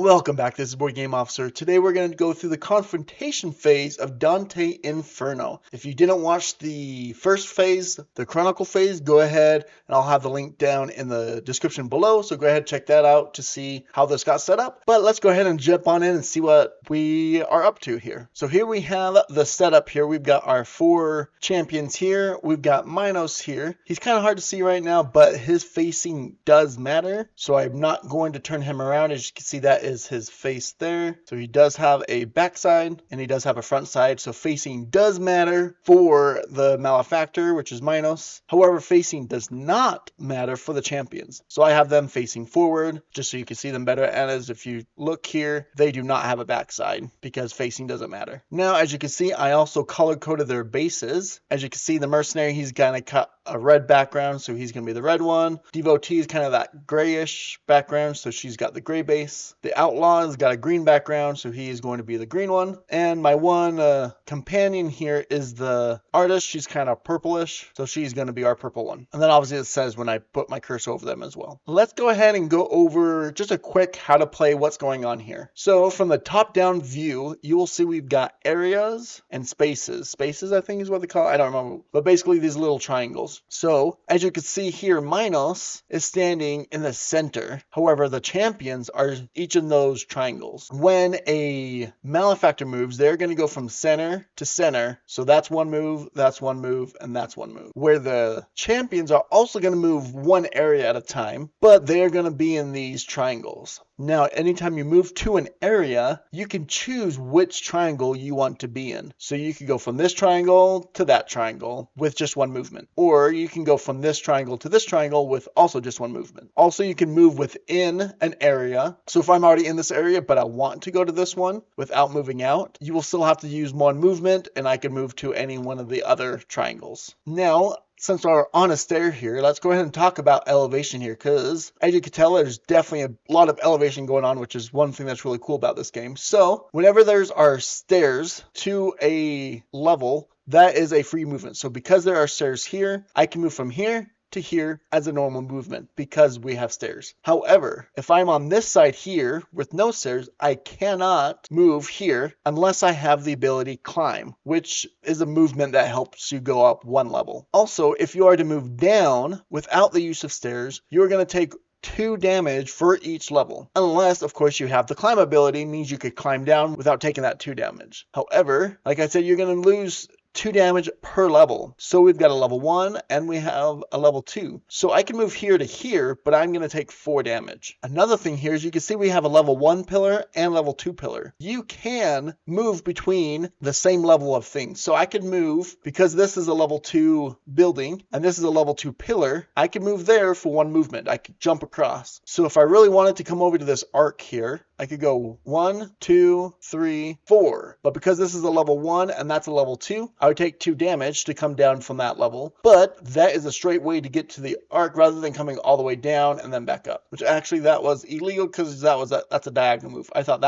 Welcome back, this is Board Game Officer. Today we're going to go through the Confrontation phase of Dante Inferno. If you didn't watch the first phase, the Chronicle phase, go ahead and I'll have the link down in the description below. So go ahead and check that out to see how this got set up. But let's go ahead and jump on in and see what we are up to here. So here we have the setup here. We've got our 4 champions here. We've got Minos here. He's kind of hard to see right now, but his facing does matter. So I'm not going to turn him around. As you can see, that is his face there. So he does have a backside and he does have a front side. So facing does matter for the malefactor, which is Minos. However, facing does not matter for the champions. So I have them facing forward just so you can see them better. And as if you look here, they do not have a backside because facing doesn't matter. Now, as you can see, I also color coded their bases. As you can see, the mercenary, he's gonna cut a red background, so he's gonna be the red one. Devotee is kind of that grayish background, so she's got the gray base. The outlaw has got a green background, so he is going to be the green one. And my one companion here is the artist. She's kind of purplish, so she's going to be our purple one. And then obviously it says when I put my cursor over them as well. Let's go ahead and go over just a quick how to play what's going on here. So from the top-down view, you will see we've got areas and spaces. Spaces, I think is what they call it. I don't remember. But basically these little triangles. So as you can see here, Minos is standing in the center. However, the champions are each in those triangles. When a malefactor moves, they're going to go from center to center. So that's one move, that's one move, and that's one move. Where the champions are also going to move one area at a time, but they're going to be in these triangles. Now, anytime you move to an area, you can choose which triangle you want to be in. So you can go from this triangle to that triangle with just one movement. Or you can go from this triangle to this triangle with also just one movement. Also, you can move within an area. So if I'm already in this area, but I want to go to this one without moving out, you will still have to use one movement, and I can move to any one of the other triangles. Now, since we're on a stair here, let's go ahead and talk about elevation here, because as you can tell, there's definitely a lot of elevation going on, which is one thing that's really cool about this game. So whenever there's our stairs to a level, that is a free movement. So because there are stairs here, I can move from here to here as a normal movement because we have stairs. However, if I'm on this side here with no stairs, I cannot move here unless I have the ability climb, which is a movement that helps you go up one level. Also, if you are to move down without the use of stairs, you're going to take 2 damage for each level. Unless, of course, you have the climb ability, means you could climb down without taking that 2 damage. However, like I said, you're going to lose 2 damage per level. So we've got a level 1 and we have a level 2. So I can move here to here, but I'm going to take 4 damage. Another thing here is you can see we have a level 1 pillar and level 2 pillar. You can move between the same level of things. So I could move, because this is a level 2 building and this is a level 2 pillar, I can move there for one movement. I could jump across. So if I really wanted to come over to this arc here, I could go 1, 2, 3, 4. But because this is a level 1 and that's a level 2, I would take 2 damage to come down from that level. But that is a straight way to get to the arc rather than coming all the way down and then back up. Which actually that was illegal because that's a diagonal move. I thought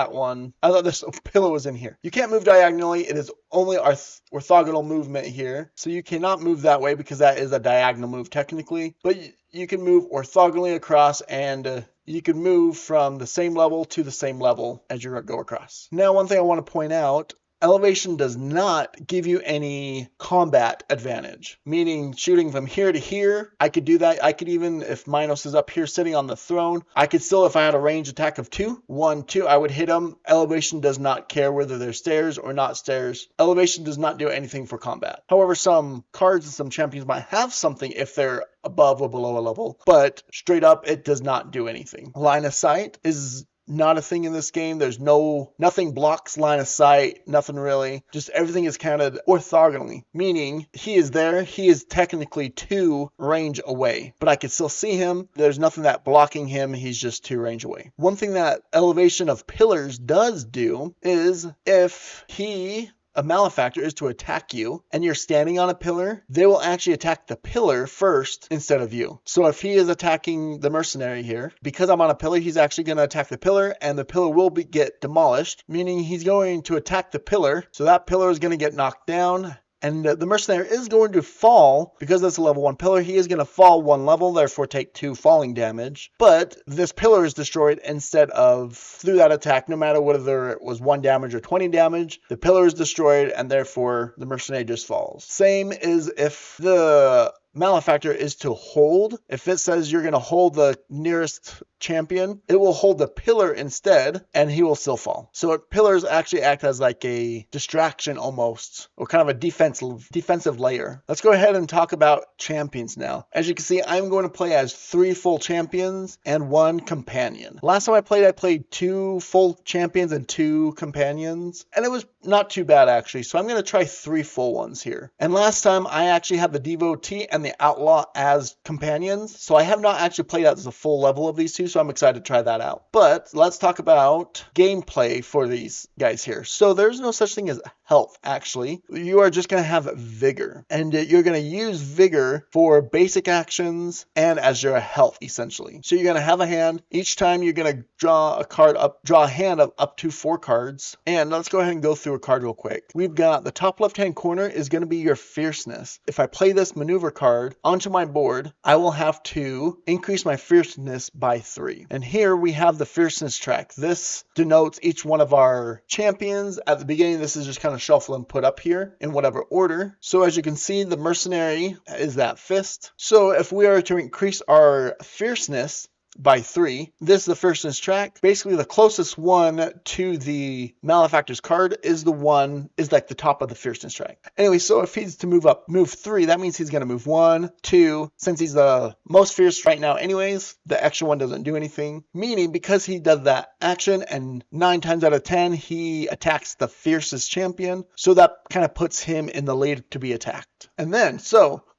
this pillar was in here. You can't move diagonally. It is only our orthogonal movement here. So you cannot move that way because that is a diagonal move technically. But you can move orthogonally across, and you can move from the same level to the same level as you go across. Now, one thing I want to point out, elevation does not give you any combat advantage, meaning shooting from here to here. I could do that. I could even, if Minos is up here sitting on the throne, I could still, if I had a range attack of 2, 1, 2, I would hit him. Elevation does not care whether they're stairs or not stairs. Elevation does not do anything for combat. However, some cards and some champions might have something if they're above or below a level, but straight up, it does not do anything. Line of sight is not a thing in this game. There's nothing blocks line of sight, nothing really. Just everything is counted orthogonally, meaning he is there. He is technically 2 range away, but I can still see him. There's nothing that blocking him. He's just 2 range away. One thing that elevation of pillars does do is if a malefactor is to attack you and you're standing on a pillar, they will actually attack the pillar first instead of you. So if he is attacking the mercenary here, because I'm on a pillar, he's actually going to attack the pillar and the pillar will get demolished, meaning he's going to attack the pillar. So that pillar is going to get knocked down And the mercenary is going to fall, because that's a level 1 pillar, he is going to fall 1 level, therefore take 2 falling damage. But this pillar is destroyed instead of through that attack, no matter whether it was 1 damage or 20 damage, the pillar is destroyed and therefore the mercenary just falls. Same is if the malefactor is to hold. If it says you're going to hold the nearest champion, it will hold the pillar instead, and he will still fall. So pillars actually act as like a distraction almost, or kind of a defensive layer. Let's go ahead and talk about champions now. As you can see, I'm going to play as 3 full champions and 1 companion. Last time I played 2 full champions and 2 companions, and it was not too bad actually. So I'm going to try 3 full ones here. And last time I actually had the devotee and the outlaw as companions, so I have not actually played out the full level of these two, so I'm excited to try that out. But let's talk about gameplay for these guys here. So there's no such thing as health, actually. You are just going to have vigor, and you're going to use vigor for basic actions and as your health, essentially. So you're going to have a hand. Each time you're going to draw a hand of up to 4 cards. And let's go ahead and go through a card real quick. We've got the top left-hand corner is going to be your fierceness. If I play this maneuver card onto my board, I will have to increase my fierceness by 3. And here we have the fierceness track. This denotes each one of our champions. At the beginning, this is just kind of shuffle and put up here in whatever order. So as you can see, the mercenary is that fist. So if we are to increase our fierceness by 3. This is the fierceness track. Basically, the closest one to the malefactor's card is like the top of the fierceness track. Anyway, so if he's to move 3, that means he's going to move 1, 2. Since he's the most fierce right now anyways, the extra one doesn't do anything. Meaning, because he does that action, and 9 times out of 10, he attacks the fiercest champion. So that kind of puts him in the lead to be attacked. And then,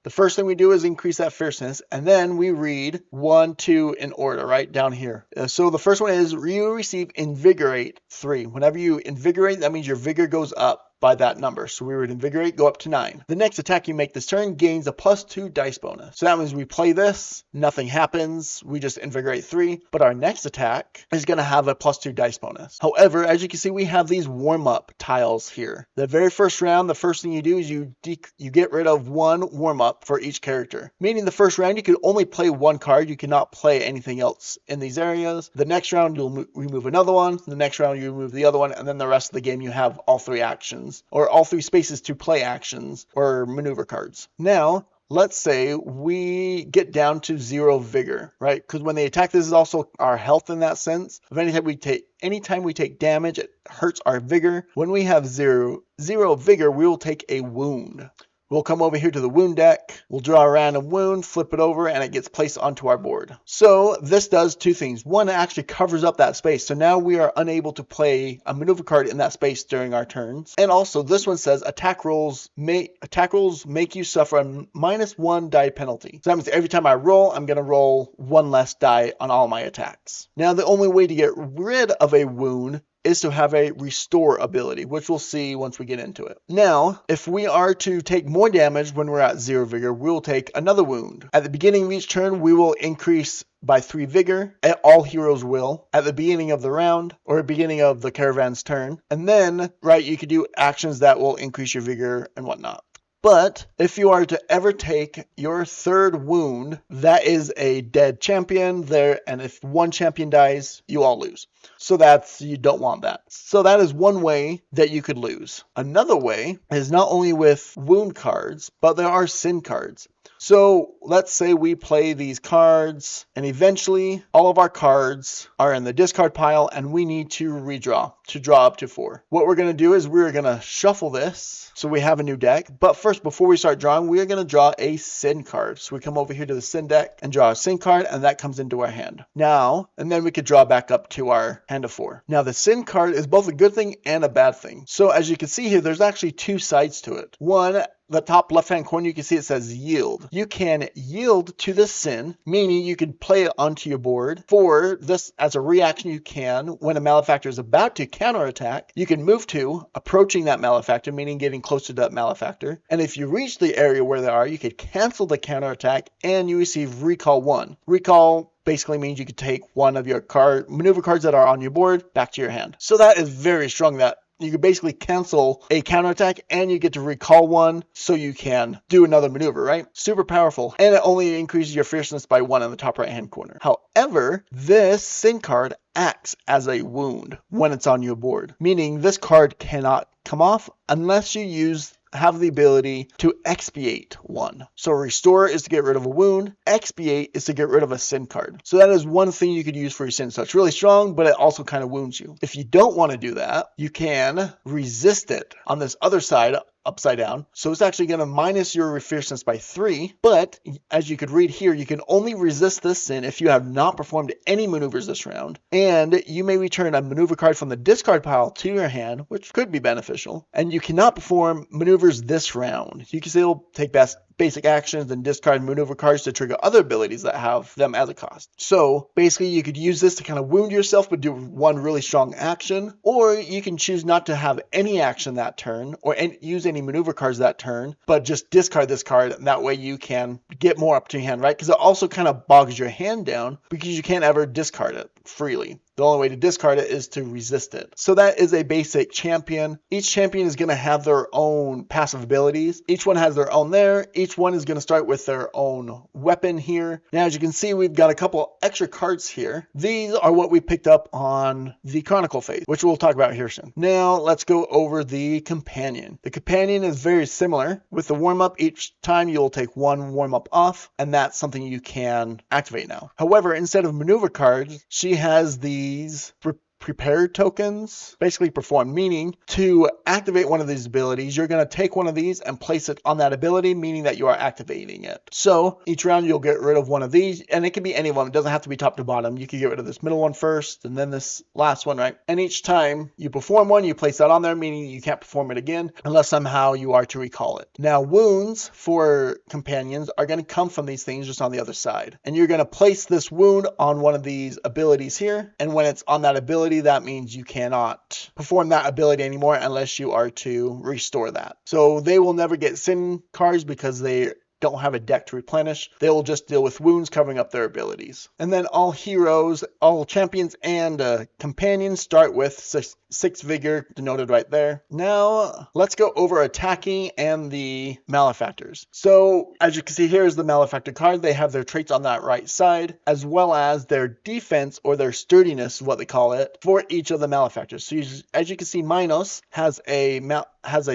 the first thing we do is increase that fierceness, and then we read 1, 2 in order, right down here. So the first one is you receive invigorate 3. Whenever you invigorate, that means your vigor goes up by that number. So we would invigorate, go up to 9. The next attack you make this turn gains a +2 dice bonus. So that means we play this, nothing happens, we just invigorate 3, but our next attack is going to have a +2 dice bonus. However, as you can see, we have these warm-up tiles here. The very first round, the first thing you do is you get rid of 1 warm-up for each character. Meaning the first round, you could only play 1 card, you cannot play anything else in these areas. The next round, you'll remove another one, the next round, you remove the other one, and then the rest of the game, you have all 3 actions, or all 3 spaces to play actions or maneuver cards. Now, let's say we get down to 0 vigor, right? Because when they attack, this is also our health in that sense. If anytime we take damage, it hurts our vigor. When we have zero vigor, we will take a wound. We'll come over here to the wound deck, we'll draw a random wound, flip it over, and it gets placed onto our board. So this does 2 things. One, it actually covers up that space. So now we are unable to play a maneuver card in that space during our turns. And also this one says attack rolls make you suffer a -1 die penalty. So that means every time I roll, I'm going to roll 1 less die on all my attacks. Now the only way to get rid of a wound is to have a restore ability, which we'll see once we get into it. Now, if we are to take more damage when we're at 0 vigor, we'll take another wound. At the beginning of each turn, we will increase by 3 vigor. All heroes will at the beginning of the round or beginning of the caravan's turn. And then, right, you could do actions that will increase your vigor and whatnot. But if you are to ever take your 3rd wound, that is a dead champion there, and if 1 champion dies, you all lose. So you don't want that. So that is one way that you could lose. Another way is not only with wound cards, but there are sin cards. So let's say we play these cards and eventually all of our cards are in the discard pile and we need to redraw to draw up to 4. What we're going to do is we're going to shuffle this so we have a new deck. But first, before we start drawing, we're going to draw a sin card. So we come over here to the sin deck and draw a sin card, and that comes into our hand. Now, and then we could draw back up to our hand of 4. Now the sin card is both a good thing and a bad thing. So as you can see here, there's actually 2 sides to it. One, the top left-hand corner, you can see it says yield. You can yield to the sin, meaning you can play it onto your board. For this, as a reaction, you can, when a malefactor is about to counterattack, you can move to approaching that malefactor, meaning getting closer to that malefactor. And if you reach the area where they are, you could cancel the counterattack and you receive recall 1. Recall basically means you could take one of your maneuver cards that are on your board back to your hand. So that is very strong, that you can basically cancel a counterattack and you get to recall one so you can do another maneuver, right? Super powerful. And it only increases your fierceness by 1 in the top right hand corner. However, this sin card acts as a wound when it's on your board, meaning this card cannot come off unless you have the ability to expiate one. So restore is to get rid of a wound, expiate is to get rid of a sin card. So that is one thing you could use for your sin. So it's really strong, but it also kind of wounds you. If you don't want to do that, you can resist it on this other side, upside down. So it's actually going to minus your fierceness by 3, but as you could read here, you can only resist this sin if you have not performed any maneuvers this round, and you may return a maneuver card from the discard pile to your hand, which could be beneficial, and you cannot perform maneuvers this round. You can still take basic actions and discard maneuver cards to trigger other abilities that have them as a cost. So basically you could use this to kind of wound yourself but do one really strong action, or you can choose not to have any action that turn or use any maneuver cards that turn, but just discard this card, and that way you can get more up to your hand, right? Because it also kind of bogs your hand down because you can't ever discard it freely. The only way to discard it is to resist it. So that is a basic champion. Each champion is going to have their own passive abilities. Each one has their own there. Each one is going to start with their own weapon here. Now, as you can see, we've got a couple extra cards here. These are what we picked up on the Chronicle phase, which we'll talk about here soon. Now, let's go over the companion. The companion is very similar. With the warm-up, each time you'll take one warm-up off, and that's something you can activate now. However, instead of maneuver cards, she has these prepared tokens, basically perform, meaning to activate one of these abilities, you're going to take one of these and place it on that ability, meaning that you are activating it. So each round you'll get rid of one of these, and it can be any one. It doesn't have to be top to bottom. You can get rid of this middle one first and then this last one, right? And each time you perform one, you place that on there, meaning you can't perform it again unless somehow you are to recall it. Now, wounds for companions are going to come from these things just on the other side, and you're going to place this wound on one of these abilities here, and when it's on that ability, that means you cannot perform that ability anymore unless you are to restore that. So they will never get sin cards because they don't have a deck to replenish. They will just deal with wounds covering up their abilities. And then all heroes, all champions and companions start with 6 vigor, denoted right there. Now let's go over attacking and the malefactors. So as you can see, here is the malefactor card. They have their traits on that right side, as well as their defense or their sturdiness, what they call it, for each of the malefactors. So as you can see, Minos has a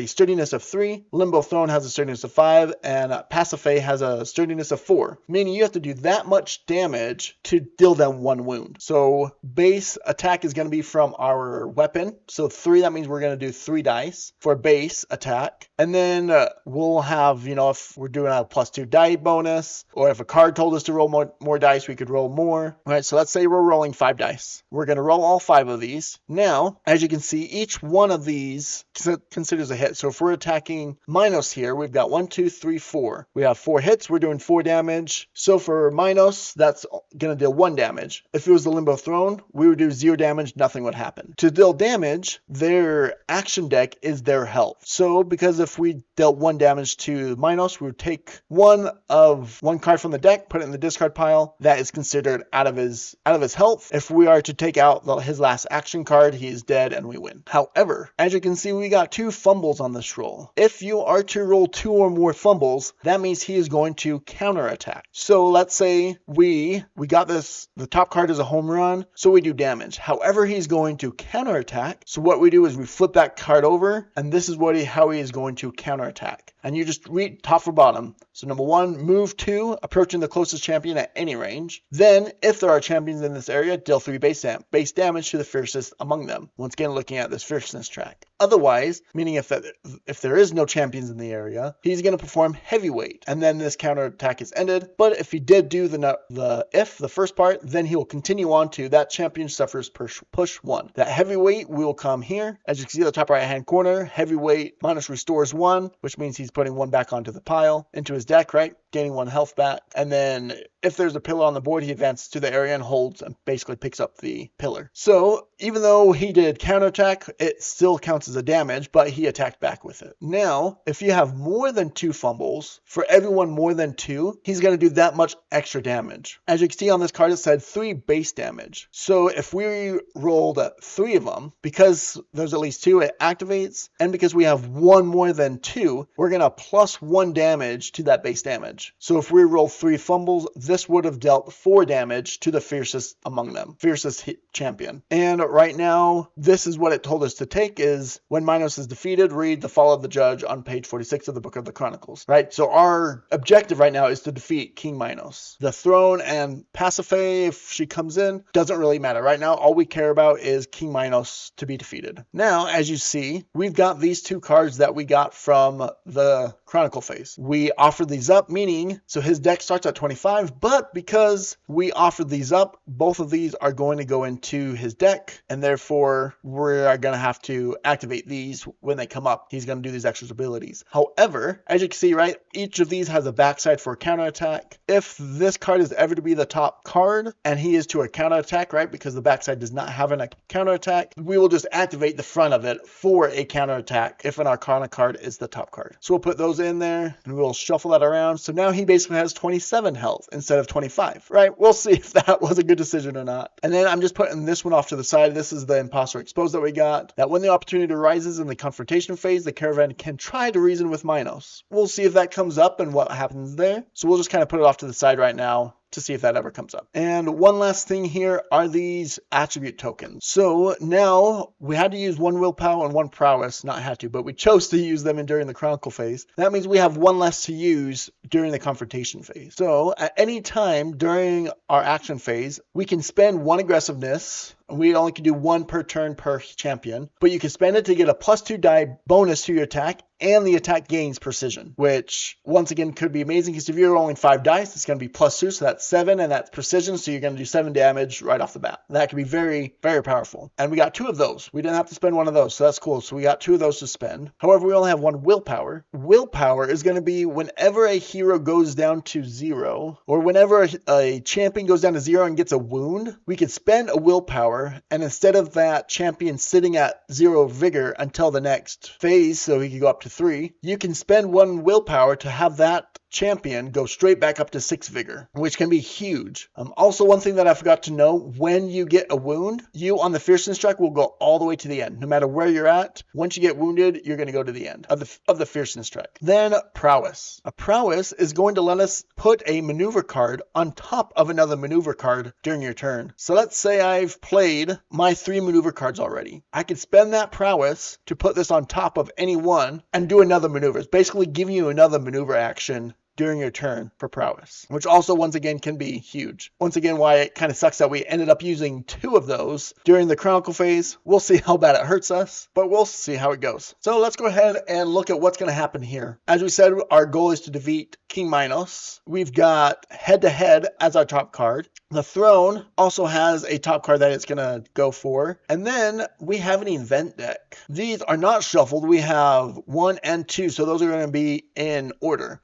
sturdiness of 3, Limbo Throne has a sturdiness of 5, and Pasiphae has a sturdiness of 4, meaning you have to do that much damage to deal them one wound. So base attack is going to be from our weapon. So 3, that means we're going to do 3 dice for base attack. And then we'll have, if we're doing a +2 die bonus, or if a card told us to roll more dice, we could roll more. All right, so let's say we're rolling 5 dice. We're going to roll all 5 of these. Now, as you can see, each one of these considers a hit. So if we're attacking Minos here, we've got 1, 2, 3, 4. We have 4 hits. We're doing 4 damage. So for Minos, that's going to deal 1 damage. If it was the Limbo Throne, we would do 0 damage. Nothing would happen. To deal damage, their action deck is their health. So because if we dealt 1 damage to Minos, we would take one card from the deck, put it in the discard pile. That is considered out of his health. If we are to take out his last action card, he is dead and we win. However, as you can see, we got 2 fumbles on this roll. If you are to roll 2 or more fumbles, that means he is going to counterattack. So let's say we got this, the top card is a home run, so we do damage. However, he's going to counterattack. So what we do is we flip that card over, and this is how he is going to counterattack. And you just read top or bottom. So number 1, move 2, approaching the closest champion at any range. Then, if there are champions in this area, deal 3 base damage to the fiercest among them. Once again, looking at this fierceness track. Otherwise, meaning if there is no champions in the area, he's going to perform heavyweight, and then this counterattack is ended. But if he did do the first part, then he will continue on to that champion suffers push 1. That heavyweight will come here. As you can see, the top right hand corner, heavyweight minus restores 1, which means he's putting 1 back onto the pile, into his deck, right? gaining 1 health back. And then if there's a pillar on the board, he advances to the area and holds and basically picks up the pillar. So even though he did counterattack, it still counts as a damage, but he attacked back with it. Now, if you have more than 2 fumbles, for everyone more than 2, he's going to do that much extra damage. As you can see on this card, it said 3 base damage. So if we rolled 3 of them, because there's at least 2, it activates. And because we have 1 more than 2, we're going to plus 1 damage to that base damage. So if we roll 3 fumbles, this would have dealt 4 damage to the fiercest among them, fiercest champion. And right now, this is what it told us to take is when Minos is defeated, read the Fall of the Judge on page 46 of the Book of the Chronicles, right? So our objective right now is to defeat King Minos. The throne and Pasiphae, if she comes in, doesn't really matter. Right now, all we care about is King Minos to be defeated. Now, as you see, we've got these 2 cards that we got from the Chronicle phase. We offered these up, meaning, so his deck starts at 25, but because we offered these up, both of these are going to go into his deck, and therefore we're going to have to activate these when they come up. He's going to do these extra abilities. However, as you can see, right, each of these has a backside for a counterattack. If this card is ever to be the top card, and he is to a counterattack, right, because the backside does not have a counterattack, we will just activate the front of it for a counterattack if an Arcana card is the top card. So we'll put those in there, and we'll shuffle that around. So now he basically has 27 health instead of 25, right? We'll see if that was a good decision or not. And then I'm just putting this one off to the side. This is the Imposter Exposed that we got. That when the opportunity arises in the Confrontation phase, the caravan can try to reason with Minos. We'll see if that comes up and what happens there. So we'll just kind of put it off to the side right now to see if that ever comes up. And one last thing here are these attribute tokens. So now we had to use 1 willpower and 1 prowess, not had to, but we chose to use them during the Chronicle phase. That means we have 1 less to use during the Confrontation phase. So at any time during our action phase, we can spend 1 aggressiveness. We only can do 1 per turn per champion, but you can spend it to get a +2 die bonus to your attack, and the attack gains precision, which once again could be amazing because if you're rolling 5 dice, it's going to be +2, so that's 7, and that's precision, so you're going to do 7 damage right off the bat. That could be very, very powerful. And we got 2 of those. We didn't have to spend 1 of those, so that's cool. So we got 2 of those to spend. However, we only have 1 willpower. Willpower is going to be whenever a hero goes down to 0, or whenever a champion goes down to 0 and gets a wound, we can spend a willpower, and instead of that champion sitting at 0 vigor until the next phase, so he can go up to 3, you can spend 1 willpower to have that champion go straight back up to 6 vigor, which can be huge. Also, one thing that I forgot to know, when you get a wound, you on the fierceness track will go all the way to the end. No matter where you're at, once you get wounded, you're going to go to the end of the fierceness track. Then prowess. A prowess is going to let us put a maneuver card on top of another maneuver card during your turn. So let's say I've played my 3 maneuver cards already. I could spend that prowess to put this on top of any one and do another maneuver. It's basically giving you another maneuver action during your turn for prowess, which also once again can be huge. Once again, why it kind of sucks that we ended up using 2 of those during the Chronicle phase. We'll see how bad it hurts us, but we'll see how it goes. So let's go ahead and look at what's going to happen here. As we said, our goal is to defeat King Minos. We've got head-to-head as our top card. The throne also has a top card that it's going to go for. And then we have an event deck. These are not shuffled. We have 1 and 2, so those are going to be in order.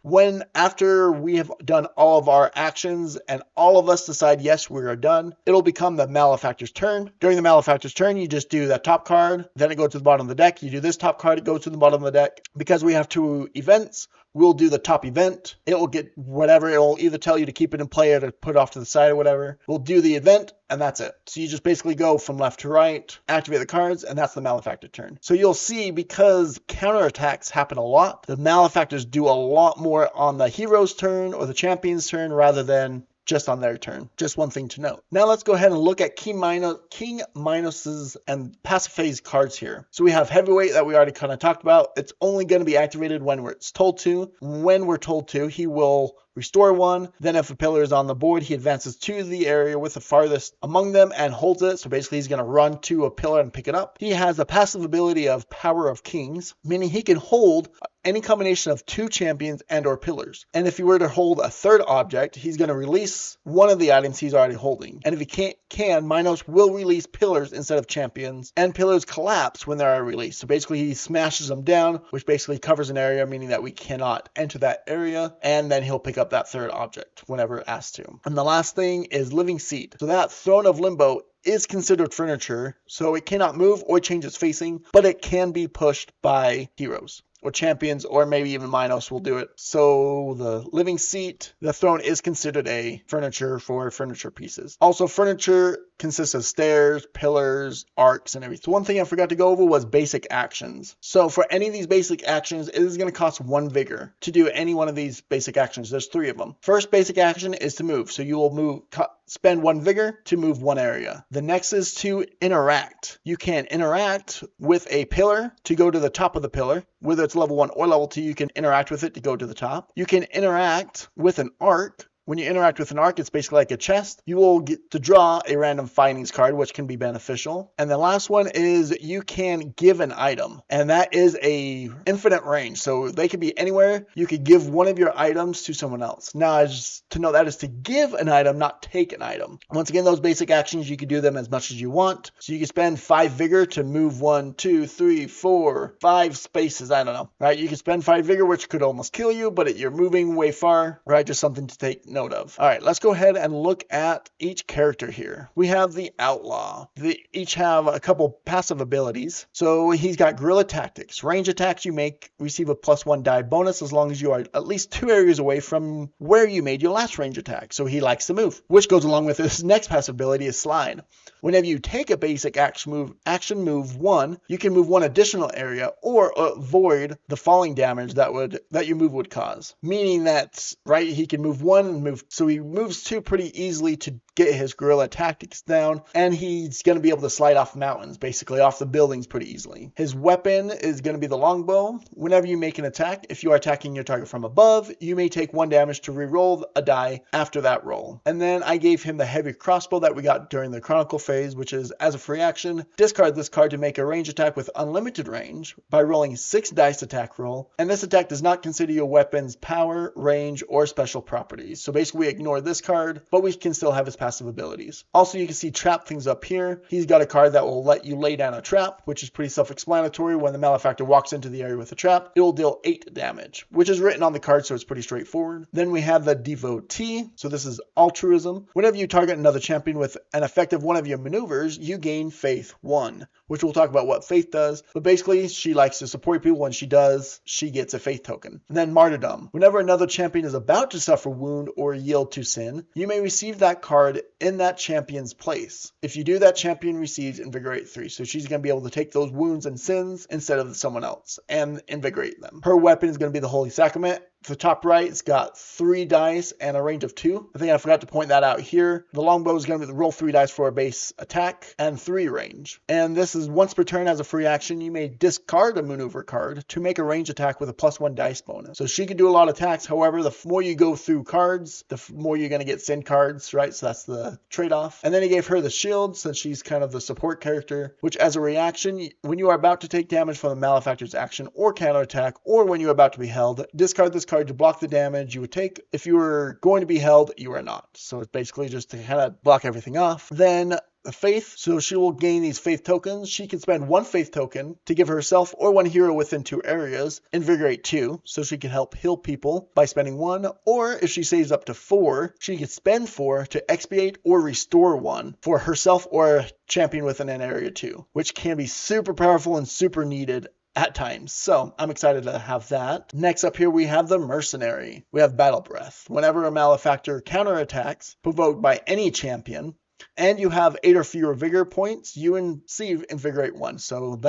After we have done all of our actions and all of us decide, yes, we are done, it'll become the Malefactor's turn. During the Malefactor's turn, you just do that top card, then it goes to the bottom of the deck. You do this top card, it goes to the bottom of the deck. Because we have 2 events, we'll do the top event. It will get whatever. It will either tell you to keep it in play or to put it off to the side or whatever. We'll do the event, and that's it. So you just basically go from left to right, activate the cards, and that's the Malefactor turn. So you'll see, because counterattacks happen a lot, the Malefactors do a lot more on the hero's turn or the champion's turn rather than just on their turn. Just one thing to note. Now let's go ahead and look at King Minos's and Pasiphae's cards here. So we have Heavyweight that we already kind of talked about. It's only going to be activated when it's told to. When we're told to, he will restore 1. Then if a pillar is on the board, he advances to the area with the farthest among them and holds it. So basically he's going to run to a pillar and pick it up. He has a passive ability of Power of Kings, meaning he can hold any combination of 2 champions and or pillars. And if he were to hold a 3rd object, he's going to release one of the items he's already holding. And if he can, Minos will release pillars instead of champions, and pillars collapse when they are released. So basically he smashes them down, which basically covers an area, meaning that we cannot enter that area, and then he'll pick up up that third object whenever asked to. And the last thing is Living Seat. So that Throne of Limbo is considered furniture, so it cannot move or change its facing, but it can be pushed by heroes or champions, or maybe even Minos will do it. So the Living Seat, the throne, is considered a furniture for furniture pieces. Also, furniture consists of stairs, pillars, arcs, and everything. So one thing I forgot to go over was basic actions. So for any of these basic actions, it is going to cost 1 vigor to do any one of these basic actions. There's 3 of them. First basic action is to move. So you will spend 1 vigor to move 1 area. The next is to interact. You can interact with a pillar to go to the top of the pillar. Whether it's level 1 or level 2, you can interact with it to go to the top. You can interact with an arc. When you interact with an arc, it's basically like a chest. You will get to draw a random findings card, which can be beneficial. And the last one is you can give an item, and that is a infinite range. So they could be anywhere. You could give one of your items to someone else. Now, just to know, that is to give an item, not take an item. Once again, those basic actions, you can do them as much as you want. So you can spend 5 vigor to move 1, 2, 3, 4, 5 spaces. I don't know, right? You can spend 5 vigor, which could almost kill you, but you're moving way far, right? Just something to take note of. All right, let's go ahead and look at each character here. We have the Outlaw. They each have a couple passive abilities. So he's got Guerrilla Tactics. Range attacks you make receive a +1 die bonus as long as you are at least 2 areas away from where you made your last range attack. So he likes to move, which goes along with his next passive ability is Slide. Whenever you take a basic action move 1, you can move 1 additional area or avoid the falling damage that your move would cause. Meaning that, right, he can move 1 and move, so he moves 2 pretty easily to get his guerrilla tactics down, and he's going to be able to slide off mountains, basically off the buildings pretty easily. His weapon is going to be the longbow. Whenever you make an attack, if you are attacking your target from above, you may take 1 damage to reroll a die after that roll. And then I gave him the heavy crossbow that we got during the Chronicle phase, which is, as a free action, discard this card to make a range attack with unlimited range by rolling 6 dice attack roll, and this attack does not consider your weapon's power, range, or special properties. So basically we ignore this card, but we can still have his passive abilities. Also, you can see trap things up here. He's got a card that will let you lay down a trap, which is pretty self-explanatory. When the malefactor walks into the area with a trap, it will deal 8 damage, which is written on the card, so it's pretty straightforward. Then we have the Devotee. So this is altruism. Whenever you target another champion with an effective one of your maneuvers, you gain Faith 1, which we'll talk about what Faith does. But basically, she likes to support people. When she does, she gets a Faith token. And then Martyrdom. Whenever another champion is about to suffer wound or yield to sin, you may receive that card in that champion's place. If you do, that champion receives Invigorate 3. So she's going to be able to take those wounds and sins instead of someone else and invigorate them. Her weapon is going to be the Holy Sacrament. The top right, it's got 3 dice and a range of 2. I think I forgot to point that out here. The longbow is going to roll 3 dice for a base attack and 3 range. And this is once per turn as a free action, you may discard a maneuver card to make a range attack with a +1 dice bonus. So she can do a lot of attacks. However, the more you go through cards, the more you're going to get sin cards, right? So that's the trade-off. And then he gave her the shield, since she's kind of the support character, which as a reaction, when you are about to take damage from the malefactor's action or counterattack, or when you are about to be held, discard this card to block the damage you would take. If you were going to be held, you are not. So it's basically just to kind of block everything off. Then Faith, so she will gain these Faith tokens. She can spend 1 Faith token to give herself or 1 hero within 2 areas Invigorate 2, so she can help heal people by spending 1, or if she saves up to 4, she can spend 4 to expiate or restore 1 for herself or a champion within an area 2, which can be super powerful and super needed at times. So I'm excited to have that. Next up here, we have the Mercenary. We have Battle Breath. Whenever a malefactor counterattacks provoked by any champion, and you have 8 or fewer vigor points, you receive Invigorate 1. So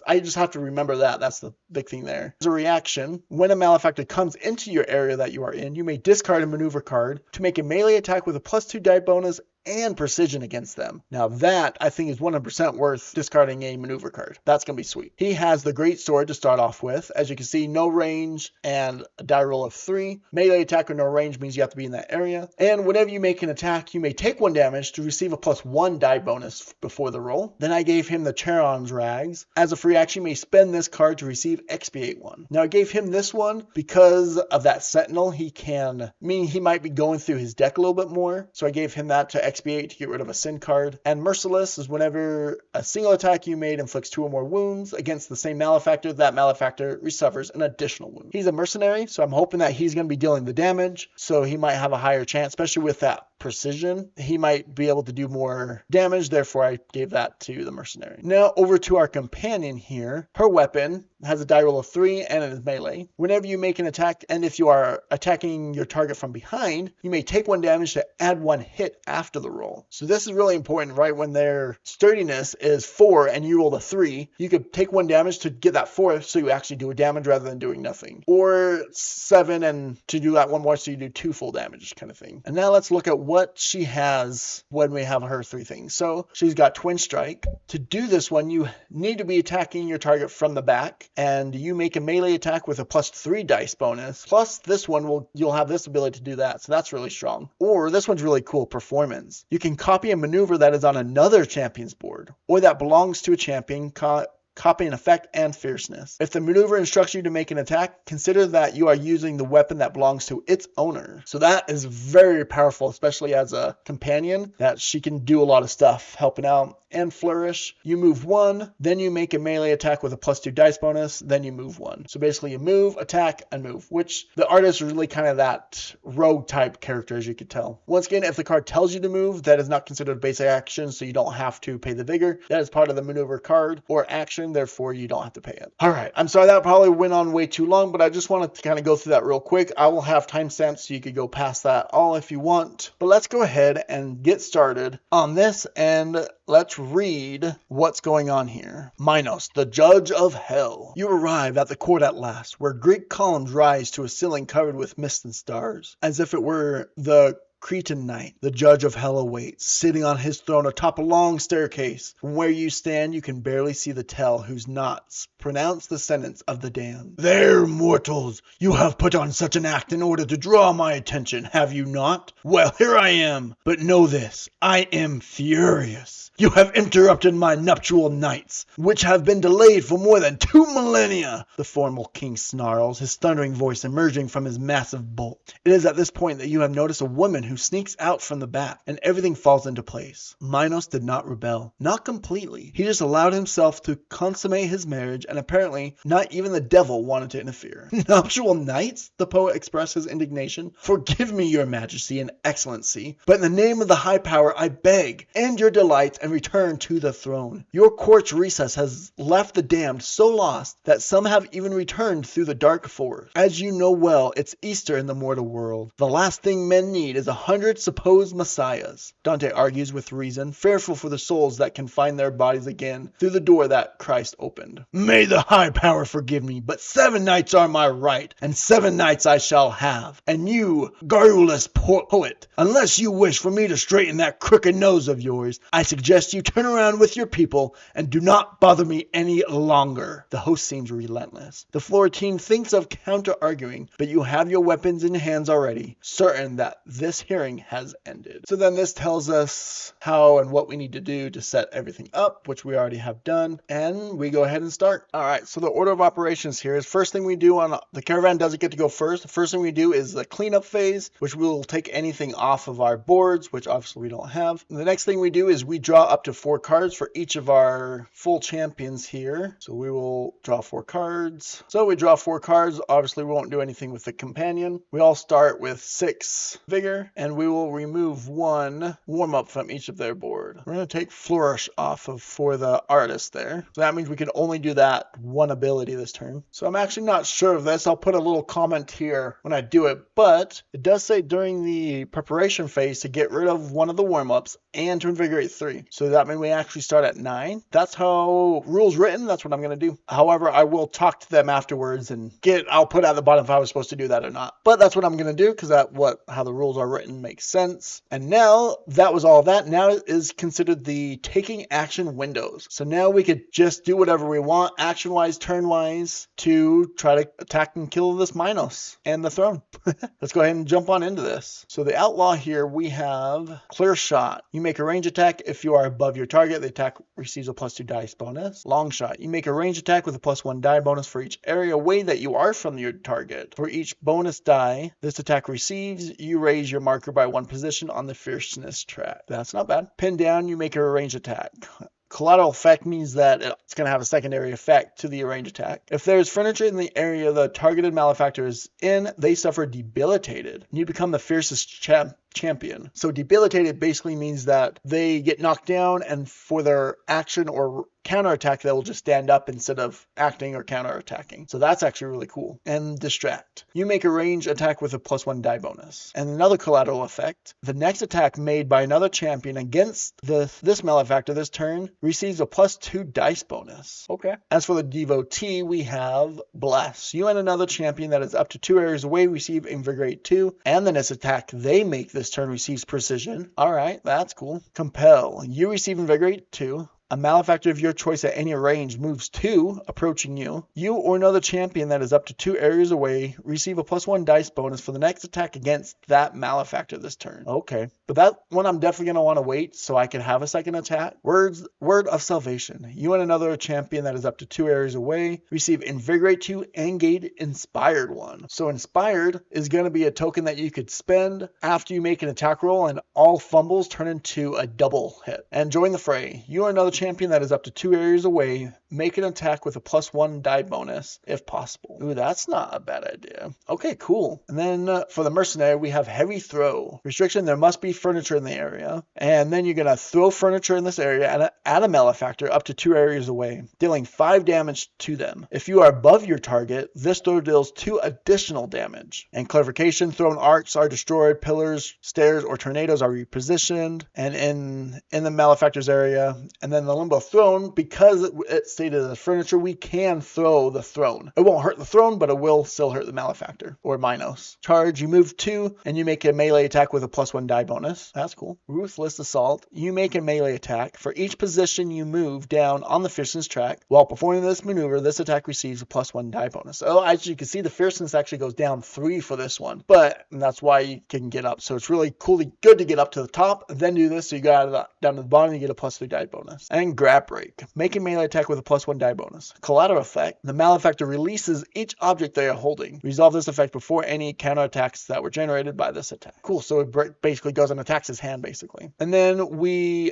I just have to remember that. That's the big thing there. As a reaction, when a malefactor comes into your area that you are in, you may discard a maneuver card to make a melee attack with a +2 die bonus and precision against them. Now that, I think, is 100% worth discarding a maneuver card. That's going to be sweet. He has the Great Sword to start off with. As you can see, no range and a die roll of 3. Melee attack with no range means you have to be in that area. And whenever you make an attack, you may take 1 damage to receive a +1 die bonus before the roll. Then I gave him the Charon's Rags. As a free action, you may spend this card to receive Expiate 1. Now I gave him this one because of that Sentinel. He might be going through his deck a little bit more. So I gave him that to Expiate to get rid of a sin card. And Merciless is whenever a single attack you made inflicts 2 or more wounds against the same malefactor, that malefactor suffers an additional wound. He's a mercenary, so I'm hoping that he's going to be dealing the damage, so he might have a higher chance, especially with that precision. He might be able to do more damage, therefore I gave that to the mercenary. Now over to our companion here. Her weapon has a die roll of 3 and it is melee. Whenever you make an attack, and if you are attacking your target from behind, you may take 1 damage to add 1 hit after the roll. So this is really important, right? When their sturdiness is 4 and you roll a 3, you could take 1 damage to get that 4, so you actually do a damage rather than doing nothing. Or 7 and to do that 1 more, so you do 2 full damage kind of thing. And now let's look at what she has when we have her 3 things. So she's got Twin Strike. To do this one, you need to be attacking your target from the back, and you make a melee attack with a +3 dice bonus. Plus this one you'll have this ability to do that, so that's really strong. Or this one's really cool, Performance. You can copy a maneuver that is on another champion's board, or that belongs to a champion, copy an effect and fierceness. If the maneuver instructs you to make an attack, consider that you are using the weapon that belongs to its owner. So that is very powerful, especially as a companion, that she can do a lot of stuff helping out. And Flourish, you move 1, then you make a melee attack with a +2 dice bonus, then you move 1. So basically you move, attack, and move, which the artist is really kind of that rogue type character, as you could tell. Once again, if the card tells you to move, that is not considered a basic action, so you don't have to pay the vigor. That is part of the maneuver card or action, therefore you don't have to pay it. Alright, I'm sorry that probably went on way too long, but I just wanted to kind of go through that real quick. I will have timestamps so you could go past that all if you want. But let's go ahead and get started on this, and let's read what's going on here. Minos, the judge of hell. You arrive at the court at last, where Greek columns rise to a ceiling covered with mist and stars, as if it were the Cretan knight, the judge of hell awaits, sitting on his throne atop a long staircase. From where you stand, you can barely see the tell whose knots pronounce the sentence of the damned. There, mortals, you have put on such an act in order to draw my attention, have you not? Well, here I am, but know this, I am furious. You have interrupted my nuptial nights, which have been delayed for more than 2 millennia. The formal king snarls, his thundering voice emerging from his massive bolt. It is at this point that you have noticed a woman who sneaks out from the back, and everything falls into place. Minos did not rebel. Not completely. He just allowed himself to consummate his marriage, and apparently not even the devil wanted to interfere. Nuptial nights? The poet expressed his indignation. Forgive me, your majesty and excellency, but in the name of the high power, I beg, end your delights and return to the throne. Your court's recess has left the damned so lost that some have even returned through the dark forest. As you know well, it's Easter in the mortal world. The last thing men need is 100 supposed messiahs. Dante argues with reason, fearful for the souls that can find their bodies again through the door that Christ opened. May the high power forgive me, but 7 nights are my right, and 7 nights I shall have. And you, garrulous poet, unless you wish for me to straighten that crooked nose of yours, I suggest you turn around with your people and do not bother me any longer. The host seems relentless. The Florentine thinks of counter-arguing, but you have your weapons in hands already, certain that this hearing has ended. So then this tells us how and what we need to do to set everything up, which we already have done, and we go ahead and start. Alright, so the order of operations here is first thing we do on the caravan doesn't get to go first. The first thing we do is the cleanup phase, which will take anything off of our boards, which obviously we don't have. And the next thing we do is we draw up to 4 cards for each of our full champions here. So we will draw 4 cards. So we draw 4 cards. Obviously we won't do anything with the companion. We all start with 6 vigor, and we will remove 1 warm up from each of their board. We're going to take Flourish off of for the artist there. So that means we can only do that 1 ability this turn. So I'm actually not sure of this. I'll put a little comment here when I do it, but it does say during the preparation phase to get rid of 1 of the warm-ups and to invigorate 3. So that means we actually start at 9. That's how rules written. That's what I'm going to do. However, I will talk to them afterwards and I'll put at the bottom if I was supposed to do that or not. But that's what I'm going to do because how the rules are written makes sense. And now that was all that. Now is considered the taking action windows. So now we could just do whatever we want action-wise, turn-wise to try to attack and kill this Minos and the throne. Let's go ahead and jump on into this. So the outlaw here, we have Clear Shot. You make a range attack if you are above your target. The attack receives a +2 dice bonus. Long Shot. You make a range attack with a +1 die bonus for each area away that you are from your target. For each bonus die this attack receives, you raise your mark marker by one position on the fierceness track. That's not bad. Pin down, you make a ranged attack. Collateral effect means that it's going to have a secondary effect to the ranged attack. If there's furniture in the area the targeted malefactor is in, they suffer debilitated. You become the fiercest champion. So debilitated basically means that they get knocked down, and for their action or counterattack, they will just stand up instead of acting or counterattacking. So that's actually really cool. And distract. You make a range attack with a +1 die bonus. And another collateral effect, the next attack made by another champion against this malefactor this turn receives a +2 dice bonus. Okay. As for the devotee, we have bless. You and another champion that is up to 2 areas away receive invigorate 2, and the next attack they make this turn receives precision. All right, that's cool. Compel. You receive invigorate 2. A malefactor of your choice at any range moves 2, approaching you. You or another champion that is up to 2 areas away receive a +1 dice bonus for the next attack against that malefactor this turn. Okay. But that one I'm definitely going to want to wait so I can have a second attack. Word of salvation. You and another champion that is up to 2 areas away receive invigorate 2 and gain inspired 1. So inspired is going to be a token that you could spend after you make an attack roll, and all fumbles turn into a double hit. And join the fray. You or another champion that is up to 2 areas away make an attack with a +1 die bonus if possible. Ooh, that's not a bad idea. Okay, cool. And then for the mercenary, we have heavy throw. Restriction, there must be furniture in the area. And then you're going to throw furniture in this area at a malefactor up to 2 areas away, dealing 5 damage to them. If you are above your target, this throw deals 2 additional damage. And clarification, thrown arcs are destroyed, pillars, stairs, or tornadoes are repositioned and in the malefactor's area. And then the limbo throne, because it's stated as furniture, we can throw the throne. It won't hurt the throne, but it will still hurt the malefactor or Minos. Charge, you move 2 and you make a melee attack with a +1 die bonus. That's cool. Ruthless assault, you make a melee attack. For each position you move down on the fierceness track, while performing this maneuver, this attack receives a +1 die bonus. So as you can see, the fierceness actually goes down 3 for this one, but that's why you can get up. So it's really good to get up to the top and then do this. So you go down to the bottom, you get a +3 die bonus. And grab break, make a melee attack with a +1 die bonus. Collateral effect, the malefactor releases each object they are holding. Resolve this effect before any counterattacks that were generated by this attack. Cool, so it basically goes and attacks his hand basically. And then we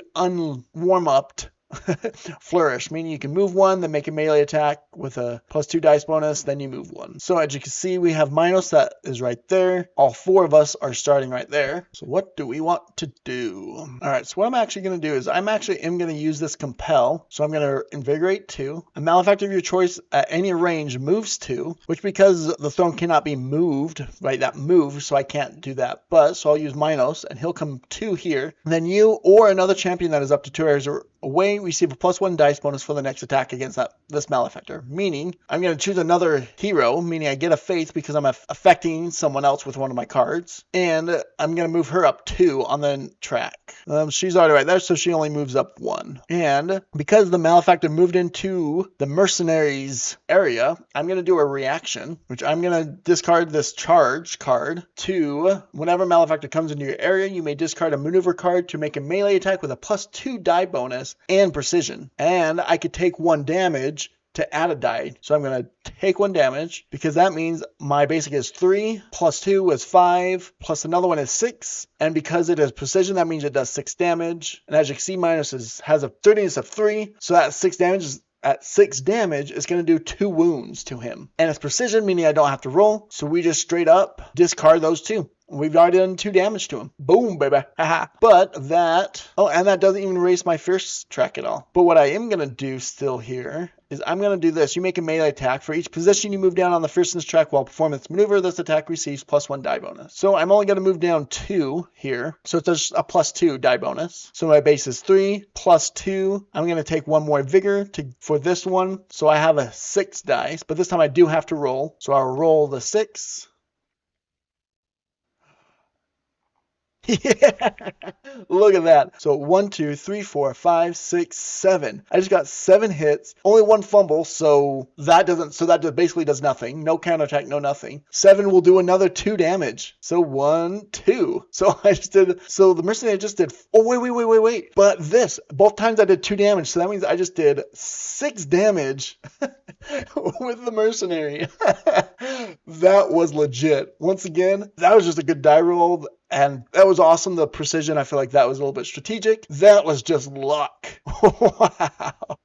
warm up Flourish, meaning you can move 1, then make a melee attack with a +2 dice bonus, then you move 1. So as you can see, we have Minos that is right there. All 4 of us are starting right there. So what do we want to do? All right, so what I'm actually going to do is I'm going to use this compel. So I'm going to invigorate 2. A malefactor of your choice at any range moves 2, which because the throne cannot be moved, right, that moves, so I can't do that. But so I'll use Minos and he'll come 2 here. And then you or another champion that is up to 2 areas away receive a +1 dice bonus for the next attack against this malefactor. Meaning, I'm going to choose another hero, meaning I get a faith because I'm affecting someone else with one of my cards. And I'm going to move her up 2 on the track. She's already right there, so she only moves up 1. And because the malefactor moved into the mercenaries area, I'm going to do a reaction, which I'm going to discard this charge card to whenever malefactor comes into your area, you may discard a maneuver card to make a melee attack with a +2 die bonus and precision. And I could take 1 damage to add a die. So I'm going to take 1 damage because that means my basic is 3 plus 2 is 5 plus another one is 6. And because it is precision, that means it does 6 damage. And as you can see, Minos has a 30ness of 3. So that 6 damage is at 6 damage, it's going to do 2 wounds to him. And it's precision, meaning I don't have to roll. So we just straight up discard those 2. We've already done 2 damage to him. Boom, baby. Haha. But that... Oh, and that doesn't even erase my fierce track at all. But what I am going to do still here is I'm going to do this. You make a melee attack. For each position you move down on the fierceness track while performing this maneuver, this attack receives +1 die bonus. So I'm only going to move down 2 here. So it's just a +2 die bonus. So my base is 3 plus 2. I'm going to take 1 more vigor for this one. So I have a 6 dice. But this time I do have to roll. So I'll roll the 6. Yeah, look at that. So 1, 2, 3, 4, 5, 6, 7. I just got 7 hits, only 1 fumble, so that basically does nothing. No counterattack, no nothing. 7 will do another 2 damage. So 1, 2. So the mercenary just did, oh wait. But both times I did 2 damage, so that means I just did 6 damage with the mercenary. That was legit. Once again, that was just a good die roll. And that was awesome. The precision, I feel like that was a little bit strategic. That was just luck. Wow.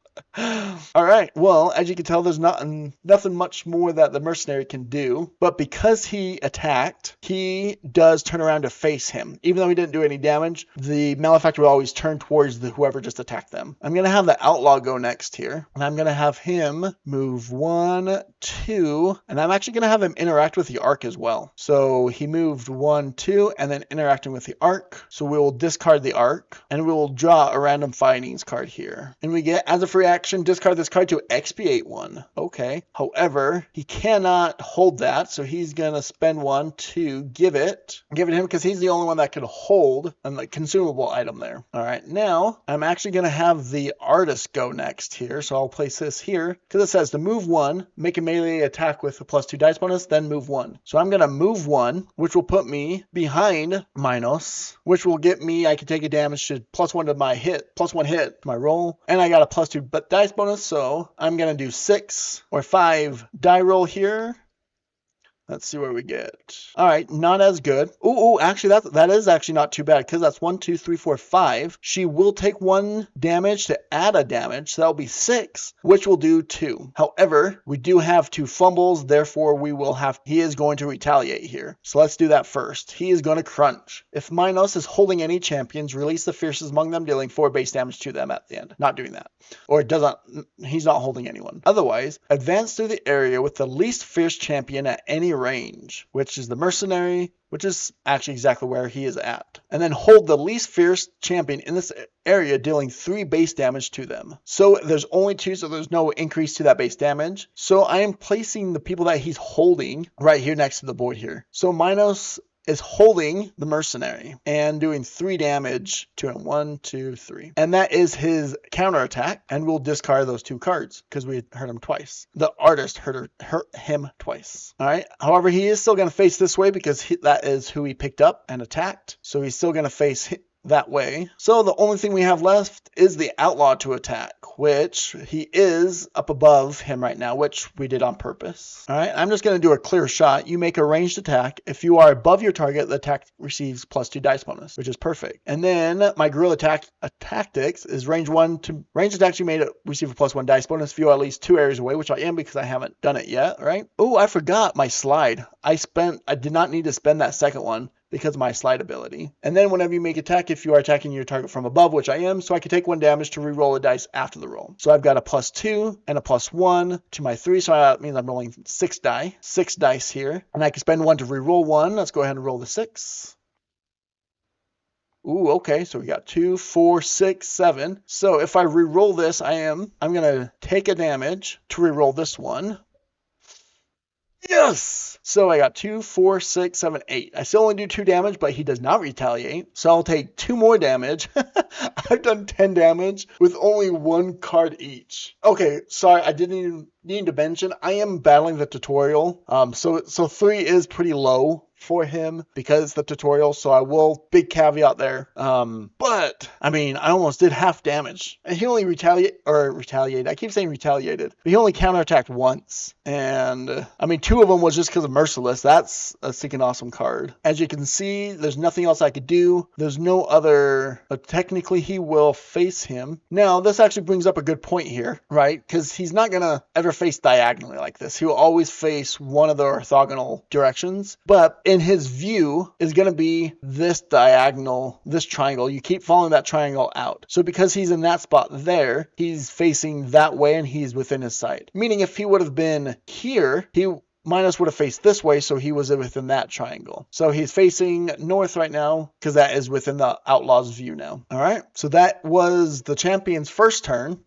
All right. Well, as you can tell, there's nothing much more that the mercenary can do. But because he attacked, he does turn around to face him. Even though he didn't do any damage, the malefactor will always turn towards whoever just attacked them. I'm going to have the outlaw go next here. And I'm going to have him move 1, 2. And I'm actually going to have him interact with the arc as well. So he moved 1, 2, and then interacting with the arc. So we will discard the arc. And we will draw a random findings card here. And we get, as a free action, discard this card to expiate 1. Okay. However, he cannot hold that, so he's going to spend 1 to give it him because he's the only one that could hold a consumable item there. All right. Now, I'm actually going to have the artist go next here, so I'll place this here because it says to move 1, make a melee attack with a +2 dice bonus, then move 1. So I'm going to move 1, which will put me behind Minos, which will get me, I can take a damage to +1 to my hit, +1 hit to my roll, and I got a +2 dice bonus, so I'm going to do 6 or 5 die roll here. Let's see where we get. All right, not as good. Ooh, actually, that is actually not too bad because that's 1, 2, 3, 4, 5. She will take 1 damage to add a damage, so that'll be 6, which will do 2. However, we do have 2 fumbles, therefore he is going to retaliate here. So let's do that first. He is going to crunch. If Minos is holding any champions, release the fiercest among them, dealing 4 base damage to them at the end. Not doing that. Or he's not holding anyone. Otherwise, advance through the area with the least fierce champion at any range, which is the mercenary, which is actually exactly where he is at. And then hold the least fierce champion in this area, dealing 3 base damage to them. So there's only 2, so there's no increase to that base damage. So I am placing the people that he's holding right here next to the board here. So Minos is holding the mercenary and doing 3 damage to him. 1, 2, 3. And that is his counterattack, and we'll discard those 2 cards because we hurt him twice. The artist hurt him twice. All right. However, he is still going to face this way because that is who he picked up and attacked. So he's still going to face that way. So the only thing we have left is the outlaw to attack, which he is up above him right now, which we did on purpose. All right, I'm just going to do a clear shot. You make a ranged attack. If you are above your target, the attack receives +2 dice bonus, which is perfect. And then my guerrilla tactics is range attacks you made receive a +1 dice bonus if you are at least 2 areas away, which I am because I haven't done it yet. All right. Oh, I forgot my slide. I did not need to spend that second one because of my slide ability. And then whenever you make attack, if you are attacking your target from above, which I am, so I can take 1 damage to re-roll a dice after the roll. So I've got a +2 and a +1 to my 3, so that means I'm rolling 6 dice here. And I can spend 1 to re-roll 1. Let's go ahead and roll the 6. Ooh, okay, so we got 2, 4, 6, 7. So if I re-roll this, I'm going to take a damage to re-roll this one. Yes! So I got 2, 4, 6, 7, 8. I still only do 2 damage, but he does not retaliate. So I'll take 2 more damage. I've done 10 damage with only 1 card each. Okay, sorry, I didn't even need to mention, I am battling the tutorial. So 3 is pretty low for him because it's the tutorial, so I will, big caveat there. But I mean, I almost did half damage, and he only retaliated. I keep saying retaliated, but he only counterattacked once, and I mean, 2 of them was just because of Merciless. That's a freaking awesome card. As you can see, there's nothing else I could do. There's no other, but technically he will face him. Now, this actually brings up a good point here, right? Because he's not gonna ever face diagonally like this. He will always face one of the orthogonal directions, but in his view is going to be this diagonal, this triangle. You keep following that triangle out. So because he's in that spot there, he's facing that way and he's within his sight. Meaning if he would have been here, Minos would have faced this way, so he was within that triangle. So he's facing north right now because that is within the outlaw's view now. All right, so that was the champion's first turn,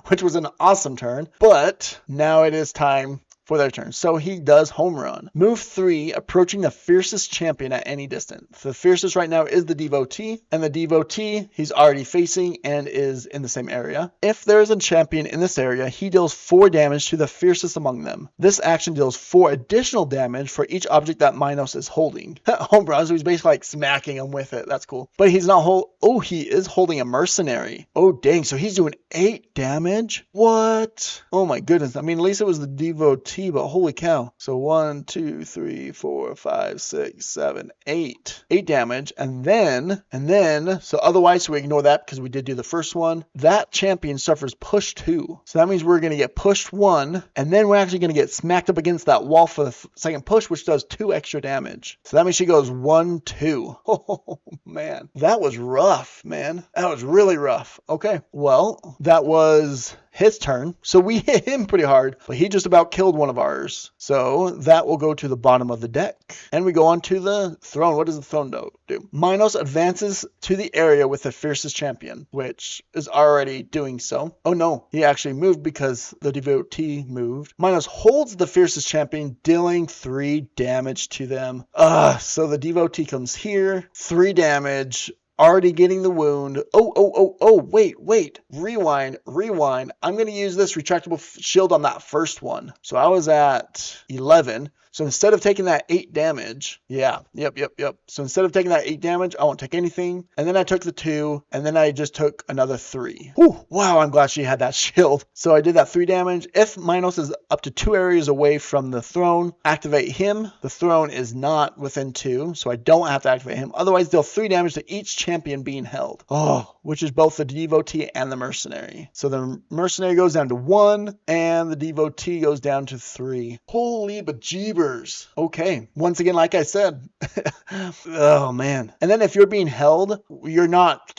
which was an awesome turn. But now it is time for their turn. So he does home run. Move 3, approaching the fiercest champion at any distance. The fiercest right now is the devotee, and the devotee he's already facing and is in the same area. If there is a champion in this area, he deals 4 damage to the fiercest among them. This action deals 4 additional damage for each object that Minos is holding. Home run, so he's basically like smacking him with it. That's cool. But he's not he is holding a mercenary. Oh dang, so he's doing 8 damage? What? Oh my goodness. I mean, at least it was the devotee. DVOT, but holy cow. So 1, 2, 3, 4, 5, 6, 7, 8. 8 damage. And then, so otherwise, so we ignore that because we did do the first one. That champion suffers push 2. So that means we're going to get pushed 1, and then we're actually going to get smacked up against that wall for the second push, which does 2 extra damage. So that means she goes 1, 2. Oh, man. That was rough, man. That was really rough. Okay, well, that was his turn. So we hit him pretty hard, but he just about killed one of ours. So that will go to the bottom of the deck. And we go on to the throne. What does the throne do? Minos advances to the area with the fiercest champion, which is already doing so. Oh no, he actually moved because the devotee moved. Minos holds the fiercest champion, dealing 3 damage to them. So the devotee comes here, 3 damage. Already getting the wound. Wait. Rewind. I'm going to use this retractable shield on that first one. So I was at 11. So instead of taking that 8 damage, yep. So instead of taking that 8 damage, I won't take anything. And then I took the 2, and then I just took another 3. Whew, wow, I'm glad she had that shield. So I did that 3 damage. If Minos is up to 2 areas away from the throne, activate him. The throne is not within 2, so I don't have to activate him. Otherwise, deal 3 damage to each champion being held. Which is both the devotee and the mercenary. So the mercenary goes down to 1, and the devotee goes down to 3. Holy bejeebers. Okay. Once again, like I said, oh man. And then if you're being held, you're not,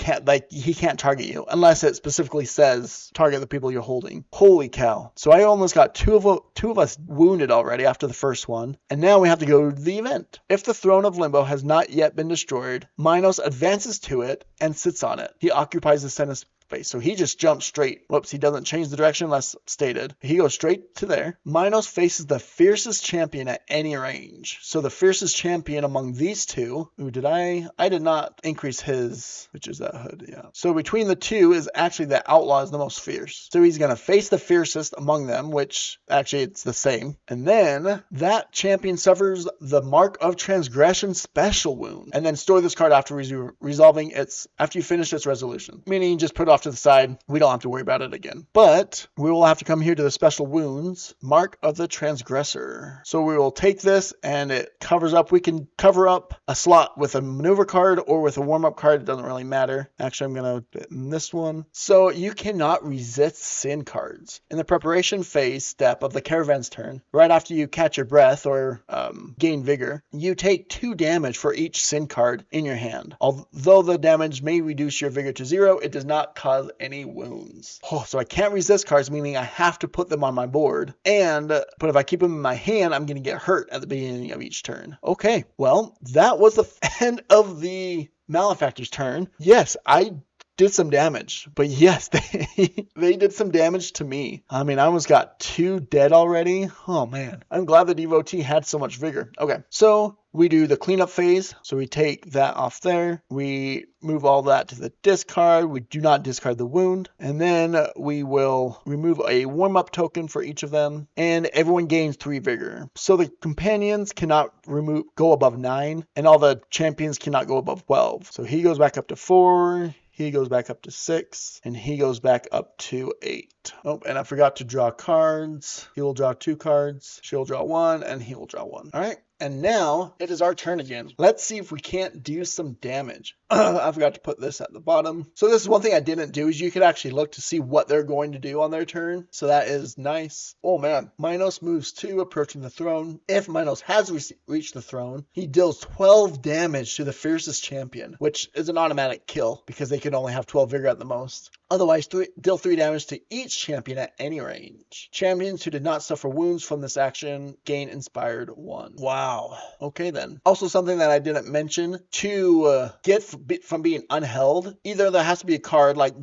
he can't target you unless it specifically says target the people you're holding. Holy cow. So I almost got two of us wounded already after the first one. And now we have to go to the event. If the throne of Limbo has not yet been destroyed, Minos advances to it and sits on it. He occupies the center space. So he just jumps straight. Whoops, he doesn't change the direction unless stated. He goes straight to there. Minos faces the fiercest champion at any range. So the fiercest champion among these two. Ooh, I did not increase his, which is that hood, yeah. So between the two is actually the outlaw is the most fierce. So he's going to face the fiercest among them, which actually it's the same. And then that champion suffers the Mark of Transgression special wound. And then store this card after resolving after you finish its resolution. Meaning just put it off to the side. We don't have to worry about it again. But we will have to come here to the special wounds. Mark of the Transgressor. So we will take this and it covers up. We can cover up a slot with a maneuver card or with a warm-up card. It doesn't really matter. Actually, I'm going to put in this one. So you cannot resist sin cards. In the preparation phase step of the caravan's turn, right after you catch your breath or gain vigor, you take 2 damage for each sin card in your hand. Although the damage may reduce your vigor to 0, it does not cause any wounds. So I can't resist cards, meaning I have to put them on my board. But if I keep them in my hand, I'm going to get hurt at the beginning of each turn. Okay, well, that was the end of the Malefactor's turn. Yes, I did some damage, but yes, they did some damage to me. I mean, I almost got 2 dead already. Oh man, I'm glad the devotee had so much vigor. Okay, so we do the cleanup phase. So we take that off there. We move all that to the discard. We do not discard the wound. And then we will remove a warm-up token for each of them. And everyone gains 3 vigor. So the companions cannot go above 9. And all the champions cannot go above 12. So he goes back up to 4. He goes back up to 6, and he goes back up to 8. Oh, and I forgot to draw cards. He will draw 2 cards. She'll draw 1, and he will draw 1. All right. And now it is our turn again. Let's see if we can't do some damage. I forgot to put this at the bottom. So this is one thing I didn't do is you could actually look to see what they're going to do on their turn. So that is nice. Oh man. Minos moves 2, approaching the throne. If Minos has reached the throne, he deals 12 damage to the fiercest champion, which is an automatic kill because they can only have 12 vigor at the most. Otherwise, deal 3 damage to each champion at any range. Champions who did not suffer wounds from this action gain inspired 1. Wow. Okay then. Also something that I didn't mention, to get from being unheld, either there has to be a card like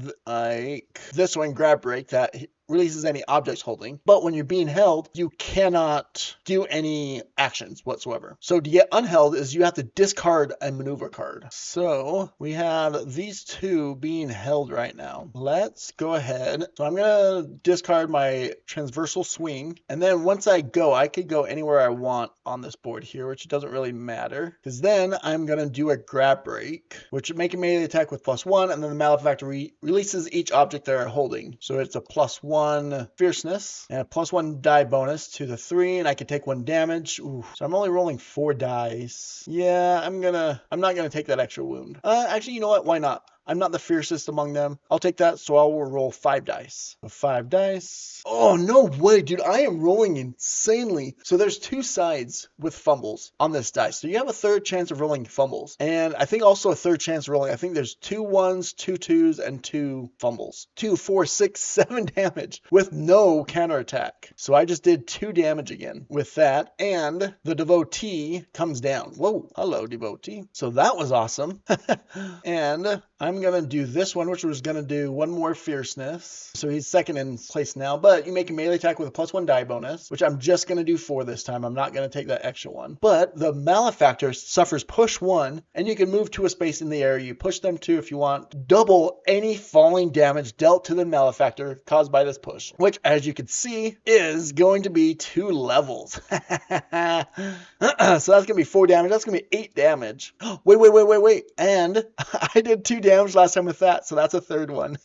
this one, Grab Break, that releases any objects holding, but when you're being held, you cannot do any actions whatsoever. So to get unheld is you have to discard a maneuver card. So we have these 2 being held right now. Let's go ahead. So I'm going to discard my transversal swing, and then once I could go anywhere I want on this board here, which doesn't really matter, because then I'm going to do a Grab Break, which would make a melee attack with +1, and then the Malefactor releases each object they're holding. So it's a +1. +1 fierceness and a +1 die bonus to the 3, and I can take 1 damage. Ooh, so I'm only rolling 4 dice. Yeah, I'm not gonna take that extra wound. Actually, you know what? Why not? I'm not the fiercest among them. I'll take that, so I will roll 5 dice. So 5 dice. Oh, no way, dude. I am rolling insanely. So there's 2 sides with fumbles on this dice. So you have a third chance of rolling fumbles. And I think also a third chance of rolling. I think there's 2 1s, 2 2s, and 2 fumbles. 2, 4, 6, 7 damage with no counterattack. So I just did 2 damage again with that. And the devotee comes down. Whoa. Hello, devotee. So that was awesome. And I'm going to do this one, which was going to do 1 more fierceness. So he's second in place now, but you make a melee attack with a +1 die bonus, which I'm just going to do 4 this time. I'm not going to take that extra one. But the malefactor suffers push 1, and you can move to a space in the area. You push them 2 if you want. Double any falling damage dealt to the malefactor caused by this push, which, as you can see, is going to be 2 levels. So that's going to be 4 damage. That's going to be 8 damage. Wait. And I did 2 damage last time with that, so that's a third one.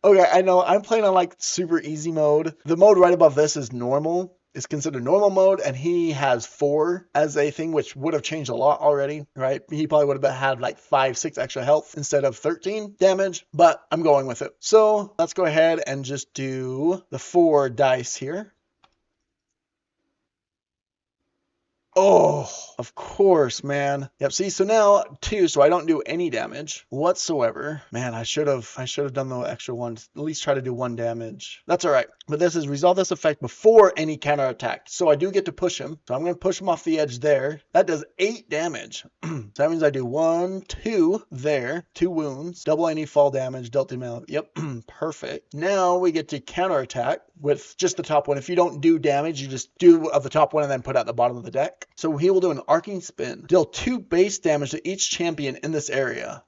Okay, I know I'm playing on like super easy mode. The mode right above this is normal. It's considered normal mode, and he has 4 as a thing, which would have changed a lot already, right? He probably would have had like 5, 6 extra health instead of 13 damage, but I'm going with it. So let's go ahead and just do the 4 dice here. Oh, of course, man. Yep, see, so now 2, so I don't do any damage whatsoever. Man, I should have done the extra one. At least try to do 1 damage. That's all right. But this is resolve this effect before any counterattack. So I do get to push him. So I'm going to push him off the edge there. That does 8 damage. So that means I do 1, 2 there, 2 wounds, double any fall damage, dealt him out. Yep, perfect. Now we get to counterattack with just the top one. If you don't do damage, you just do of the top one and then put out the bottom of the deck. So he will do an arcing spin. Deal 2 base damage to each champion in this area.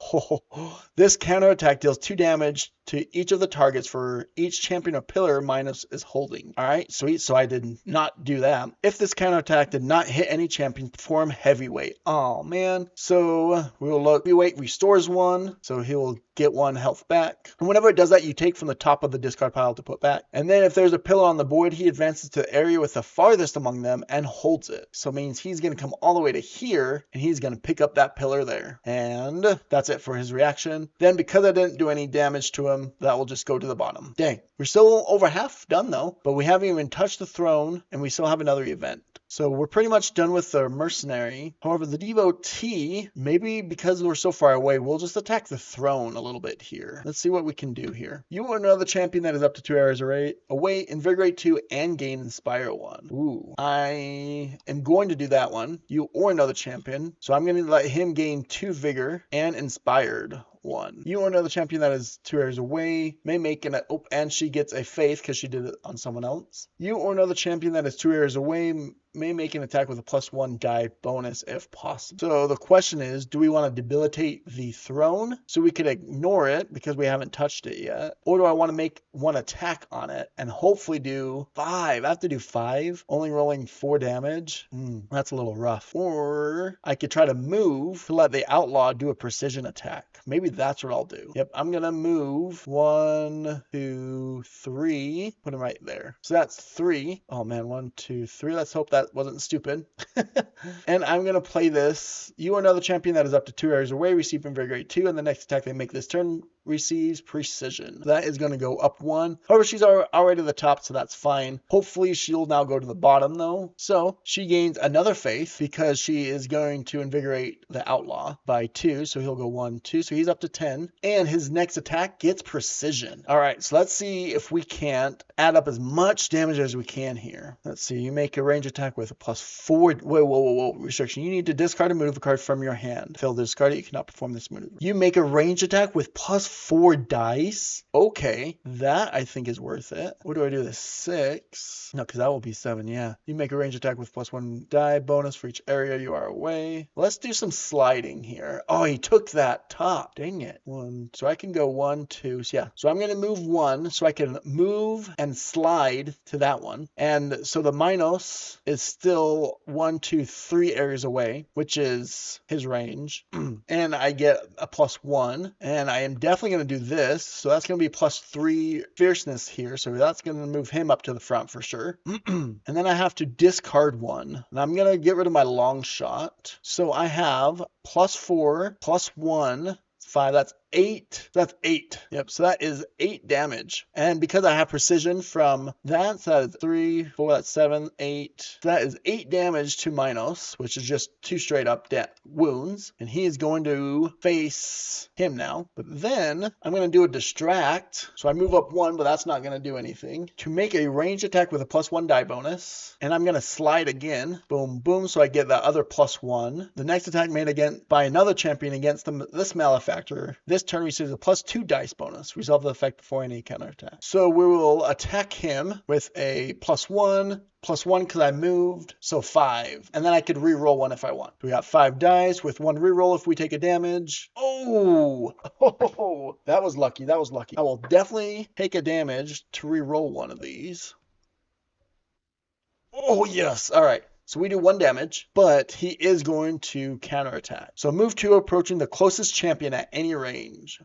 This counterattack deals 2 damage to each of the targets for each champion or pillar minus is holding. All right, sweet. So I did not do that. If this counterattack did not hit any champion, perform heavyweight. Oh, man. So we will look. Heavyweight restores 1. So he will get 1 health back. And whenever it does that, you take from the top of the discard pile to put back. And then if there's a pillar on the board, he advances to the area with the farthest among them and holds it. So it means he's going to come all the way to here, and he's going to pick up that pillar there. And that's it for his reaction. Then because I didn't do any damage to him, that will just go to the bottom. Dang. We're still over half done though, but we haven't even touched the throne, and we still have another event. So we're pretty much done with the mercenary. However, the devotee, maybe because we're so far away, we'll just attack the throne a little bit here. Let's see what we can do here. You are another champion that is up to 2 areas away, invigorate 2, and gain inspire 1. Ooh, I am going to do that one. You or another champion. So I'm going to let him gain 2 vigor and inspired 1. You or another champion that is 2 areas away may make an and she gets a faith because she did it on someone else. You or another champion that is 2 areas away may make an attack with a +1 die bonus if possible. So the question is, do we want to debilitate the throne so we could ignore it because we haven't touched it yet? Or do I want to make 1 attack on it and hopefully do 5? I have to do 5, only rolling 4 damage. That's a little rough. Or I could try to move to let the outlaw do a precision attack. Maybe that's what I'll do. Yep, I'm going to move 1, 2, 3. Put him right there. So that's 3. Oh man, 1, 2, 3. Let's hope that wasn't stupid. And I'm going to play this. You are another champion that is up to 2 areas away. Receive invigorate 2. And the next attack they make this turn receives precision. That is going to go up 1. However, she's already at the top, so that's fine. Hopefully, she'll now go to the bottom, though. So she gains another faith because she is going to invigorate the outlaw by 2. So he'll go 1, 2. So he's up to 10. And his next attack gets precision. All right, so let's see if we can't add up as much damage as we can here. Let's see. You make a range attack with a +4. Whoa. Restriction. You need to discard a move card from your hand. Fail to discard it. You cannot perform this maneuver. You make a range attack with +4 dice. Okay, that I think is worth it. What do I do? This 6. No, because that will be 7. Yeah. You make a range attack with +1 die bonus for each area you are away. Let's do some sliding here. Oh, he took that top. Dang it. 1. So I can go 1, 2. So yeah. So I'm going to move 1 so I can move and slide to that one. And so the Minos is still 1, 2, 3 areas away, which is his range. And I get a +1. And I am definitely definitely going to do this. So that's going to be +3 fierceness here. So that's going to move him up to the front for sure. And then I have to discard one. And I'm going to get rid of my long shot. So I have +4, +1, 5, that's 8. That's 8. Yep, so that is 8 damage. And because I have precision from that, so that is 3, 4, that's 7, 8. So that is 8 damage to Minos, which is just 2 straight up wounds. And he is going to face him now. But then I'm going to do a distract. So I move up 1, but that's not going to do anything. To make a ranged attack with a +1 die bonus. And I'm going to slide again. Boom, boom. So I get that other +1. The next attack made again by another champion against this malefactor. This turn receives a +2 dice bonus. Resolve the effect before any counterattack. So we will attack him with a +1, +1 because I moved, so 5. And then I could re-roll 1 if I want. We got 5 dice with 1 re-roll if we take a damage. Oh, that was lucky. That was lucky. I will definitely take a damage to re-roll one of these. Oh, yes. All right. So we do 1 damage, but he is going to counterattack. So move 2, approaching the closest champion at any range.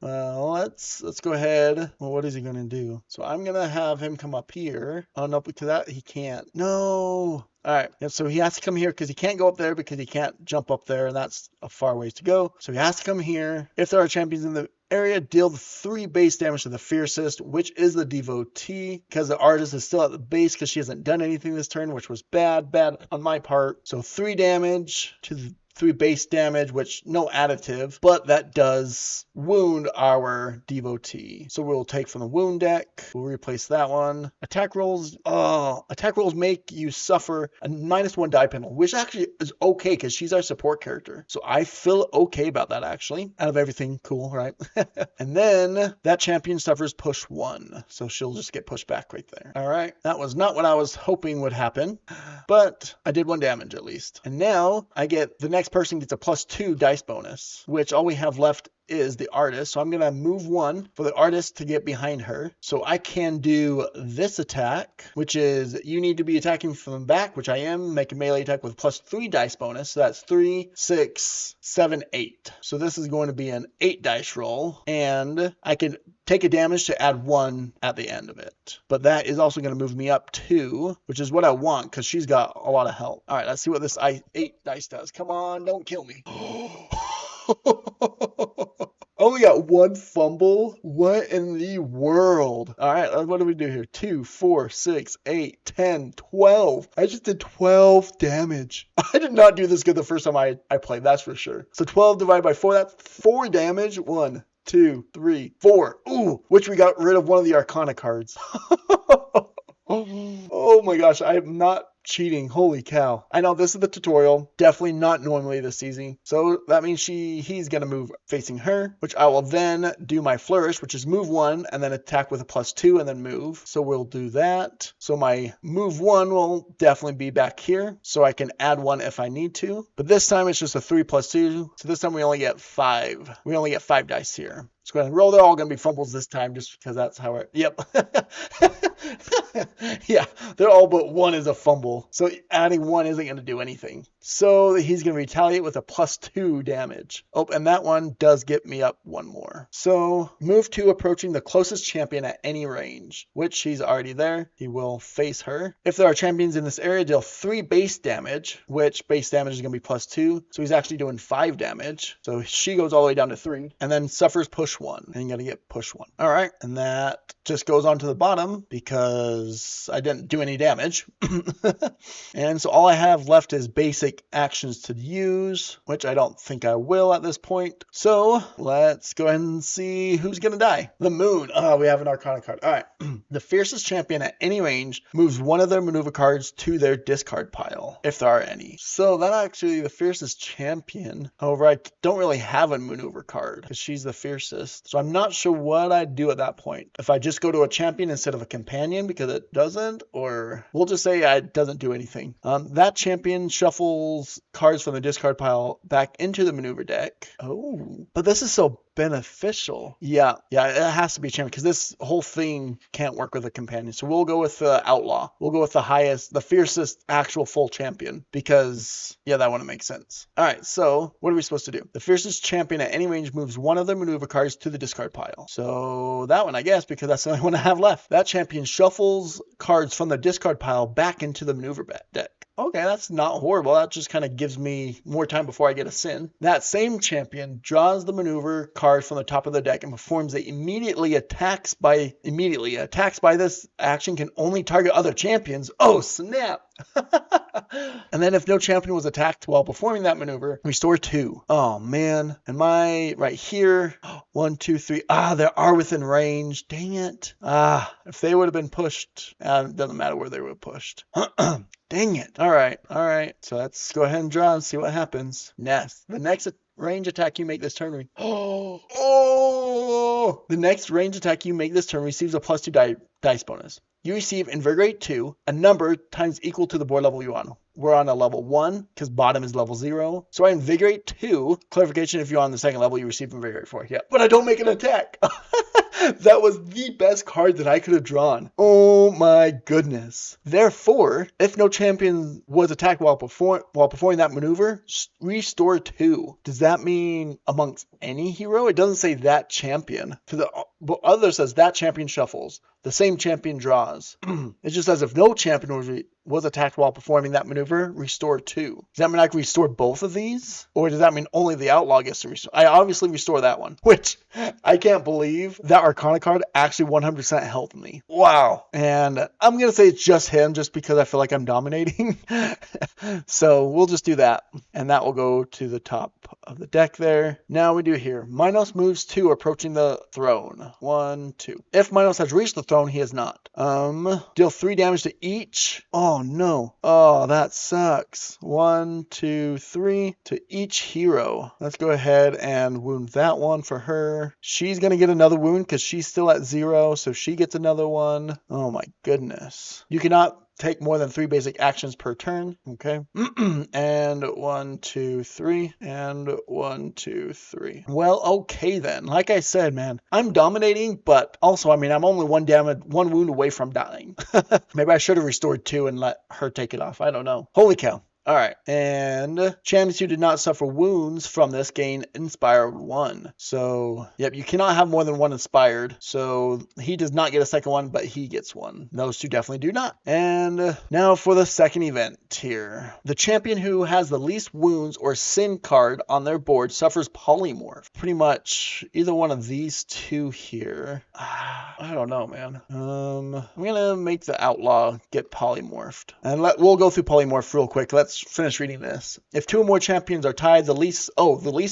Let's go ahead. Well, what is he going to do? So I'm going to have him come up here. Oh, no, because that he can't. No. All right, so he has to come here because he can't go up there because he can't jump up there, and that's a far ways to go. So he has to come here. If there are champions in the area, deal 3 base damage to the fiercest, which is the devotee, because the artist is still at the base because she hasn't done anything this turn, which was bad on my part. So 3 damage to the 3 base damage, which no additive, but that does wound our devotee. So we'll take from the wound deck. We'll replace that one. Attack rolls make you suffer a -1 die penalty, which actually is okay because she's our support character. So I feel okay about that actually. Out of everything, cool, right? And then that champion suffers push 1. So she'll just get pushed back right there. All right. That was not what I was hoping would happen, but I did 1 damage at least. And now I get the next person gets a +2 dice bonus, which all we have left is the artist. So I'm going to move 1 for the artist to get behind her. So I can do this attack, which is you need to be attacking from the back, which I am. Make a melee attack with +3 dice bonus. So that's 3, 6, 7, 8. So this is going to be an 8 dice roll. And I can take a damage to add 1 at the end of it. But that is also going to move me up 2, which is what I want because she's got a lot of health. All right, let's see what this 8 dice does. Come on, don't kill me. Only got 1 fumble? What in the world? All right, what do we do here? 2, 4, 6, 8, 10, 12. I just did 12 damage. I did not do this good the first time I played, that's for sure. So 12 divided by 4, that's 4 damage. 1, 2, 3, 4. Ooh, which we got rid of one of the Arcana cards. Oh my gosh, I am not cheating. Holy cow. I know this is the tutorial. Definitely not normally this easy. So that means he's going to move facing her, which I will then do my flourish, which is move 1 and then attack with a +2 and then move. So we'll do that. So my move 1 will definitely be back here. So I can add 1 if I need to. But this time it's just a 3 + 2. So this time we only get 5. We only get 5 dice here. Let's go ahead and roll. They're all going to be fumbles this time just because that's how it... Yep. Yeah, they're all but 1 is a fumble. So adding 1 isn't going to do anything. So he's going to retaliate with a +2 damage. Oh, and that one does get me up 1 more. So move 2, approaching the closest champion at any range, which he's already there. He will face her. If there are champions in this area, deal 3 base damage, which base damage is going to be +2. So he's actually doing 5 damage. So she goes all the way down to 3 and then suffers push 1. And you're going to get push 1. All right. And that just goes on to the bottom because I didn't do any damage. And so all I have left is basic actions to use, which I don't think I will at this point. So let's go ahead and see who's going to die. The moon. Oh, we have an Arcana card. All right. The fiercest champion at any range moves 1 of their maneuver cards to their discard pile, if there are any. So that actually the fiercest champion. However, I don't really have a maneuver card because she's the fiercest. So I'm not sure what I'd do at that point. If I just go to a champion instead of a companion because it doesn't, or we'll just say it doesn't do anything. That champion shuffle shuffles cards from the discard pile back into the maneuver deck. Oh, but this is so beneficial. Yeah, it has to be a champion because this whole thing can't work with a companion. So we'll go with the outlaw. We'll go with the fiercest actual full champion because, yeah, that wouldn't make sense. All right, so what are we supposed to do? The fiercest champion at any range moves one of their maneuver cards to the discard pile. So that one, I guess, because that's the only one I have left. That champion shuffles cards from the discard pile back into the maneuver deck. Okay, that's not horrible. That just kind of gives me more time before I get a sin. That same champion draws the maneuver card from the top of the deck and performs a immediately attacks by this action can only target other champions. Oh, snap. And then if no champion was attacked while performing that maneuver, restore 2. Oh, man. And my right here, 1, 2, 3. They are within range. Dang it. If they would have been pushed, it doesn't matter where they were pushed. Dang it. All right. So let's go ahead and draw and see what happens. Next. The next range attack you make this turn. The next range attack you make this turn receives a +2 dice bonus. You receive Invigorate 2, a number times equal to the board level you're on. We're on a level 1 because bottom is level 0. So I Invigorate 2. Clarification, if you're on the second level, you receive Invigorate 4. Yeah, but I don't make an attack. That was the best card that I could have drawn. Oh my goodness. Therefore, if no champion was attacked while performing that maneuver, restore 2. Does that mean amongst any hero? It doesn't say that champion. The other says that champion shuffles. The same champion draws. It just says if no champion was attacked while performing that maneuver, restore 2. Does that mean I can restore both of these? Or does that mean only the outlaw gets to restore? I obviously restore that one, which I can't believe that Arcana card actually 100% helped me. Wow. And I'm going to say it's just him just because I feel like I'm dominating. So we'll just do that. And that will go to the top of the deck there. Now we do here. Minos moves 2 approaching the throne. 1, 2. If Minos has reached the throne, he has not. Deal 3 damage to each. Oh no. Oh, that sucks. 1, 2, 3 to each hero. Let's go ahead and wound that one for her. She's going to get another wound because she's still at 0, so she gets another one. Oh my goodness. You cannot take more than 3 basic actions per turn. Okay. And 1, 2, 3. And 1, 2, 3. Well, okay then. Like I said, man, I'm dominating, but also, I'm only one wound away from dying. Maybe I should have restored 2 and let her take it off. I don't know. Holy cow. All right, and champions who did not suffer wounds from this gain Inspire 1. So, yep, you cannot have more than 1 Inspired. So he does not get a second one, but he gets 1. Those 2 definitely do not. And now for the second event here. The champion who has the least wounds or sin card on their board suffers Polymorph. Pretty much either one of these 2 here. I don't know, man. I'm gonna make the outlaw get polymorphed, and we'll go through polymorph real quick. Let's finish reading this. If 2 or more champions are tied, the least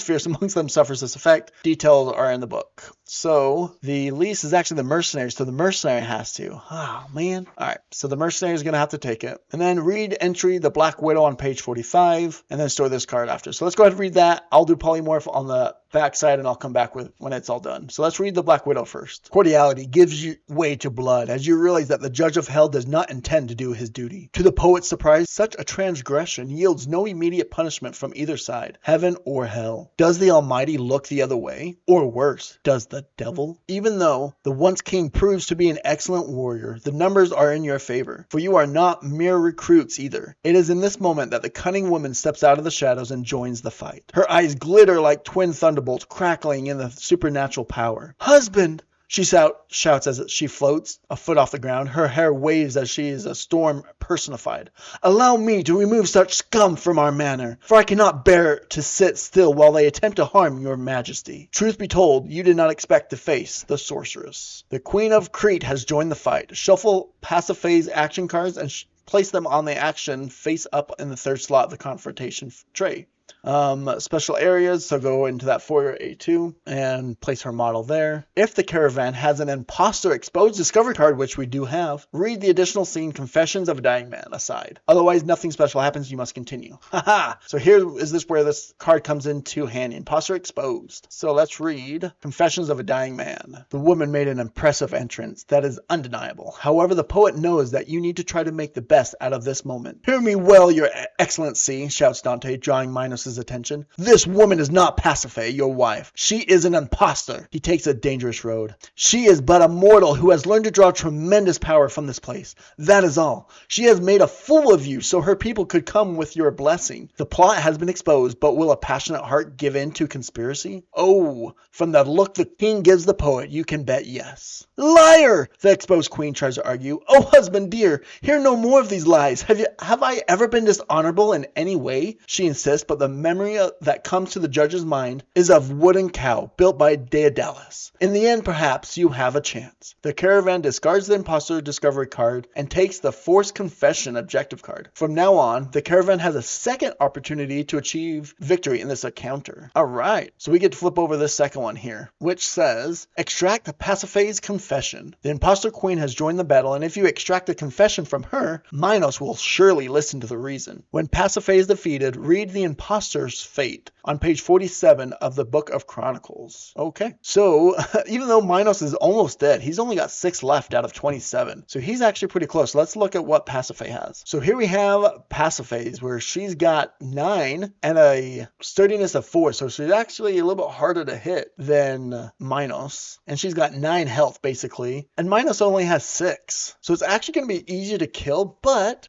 fierce amongst them suffers this effect. Details are in the book. So the least is actually the mercenary, so the mercenary has to. Oh man. All right, so the mercenary is gonna have to take it, and then read entry the Black Widow on page 45, and then store this card after. So let's go ahead and read that. I'll do polymorph on the backside, and I'll come back with when it's all done. So let's read the Black Widow first. Cordiality gives you way to blood as you realize that the judge of hell does not intend to do his duty. To the poet's surprise, such a transgression yields no immediate punishment from either side, heaven or hell. Does the Almighty look the other way? Or worse, does the devil? Even though the once king proves to be an excellent warrior, the numbers are in your favor, for you are not mere recruits either. It is in this moment that the cunning woman steps out of the shadows and joins the fight. Her eyes glitter like twin thunderbolts crackling in the supernatural power. Husband! She shouts as she floats a foot off the ground. Her hair waves as she is a storm personified. Allow me to remove such scum from our manor, for I cannot bear to sit still while they attempt to harm your majesty. Truth be told, you did not expect to face the sorceress. The Queen of Crete has joined the fight. Shuffle passive phase action cards and place them on the action face up in the 3rd slot of the confrontation tray. Special areas, so go into that foyer A2 and place her model there. If the caravan has an imposter exposed discovery card, which we do have, read the additional scene Confessions of a Dying Man aside. Otherwise, nothing special happens, you must continue. Haha! So here is this where this card comes into handy. Imposter exposed. So let's read Confessions of a Dying Man. The woman made an impressive entrance that is undeniable. However, the poet knows that you need to try to make the best out of this moment. Hear me well, your excellency, shouts Dante, drawing Minos' attention. This woman is not Pasiphae, your wife. She is an imposter. He takes a dangerous road. She is but a mortal who has learned to draw tremendous power from this place. That is all. She has made a fool of you so her people could come with your blessing. The plot has been exposed, but will a passionate heart give in to conspiracy? Oh, from the look the king gives the poet, you can bet yes. Liar! The exposed queen tries to argue. Oh, husband dear, hear no more of these lies. Have I ever been dishonorable in any way? She insists, but the memory that comes to the judge's mind is of wooden cow built by Daedalus. In the end, perhaps, you have a chance. The caravan discards the imposter discovery card and takes the forced confession objective card. From now on, the caravan has a second opportunity to achieve victory in this encounter. Alright, so we get to flip over this second one here, which says, extract the Pasiphae's confession. The imposter queen has joined the battle, and if you extract a confession from her, Minos will surely listen to the reason. When Pasiphae is defeated, read the imposter's fate on page 47 of the Book of Chronicles. Okay, so even though Minos is almost dead, he's only got 6 left out of 27. So he's actually pretty close. Let's look at what Pasiphae has. So here we have Pasiphae's, where she's got 9 and a sturdiness of 4. So she's actually a little bit harder to hit than Minos. And she's got 9 health, basically. And Minos only has 6. So it's actually going to be easier to kill, but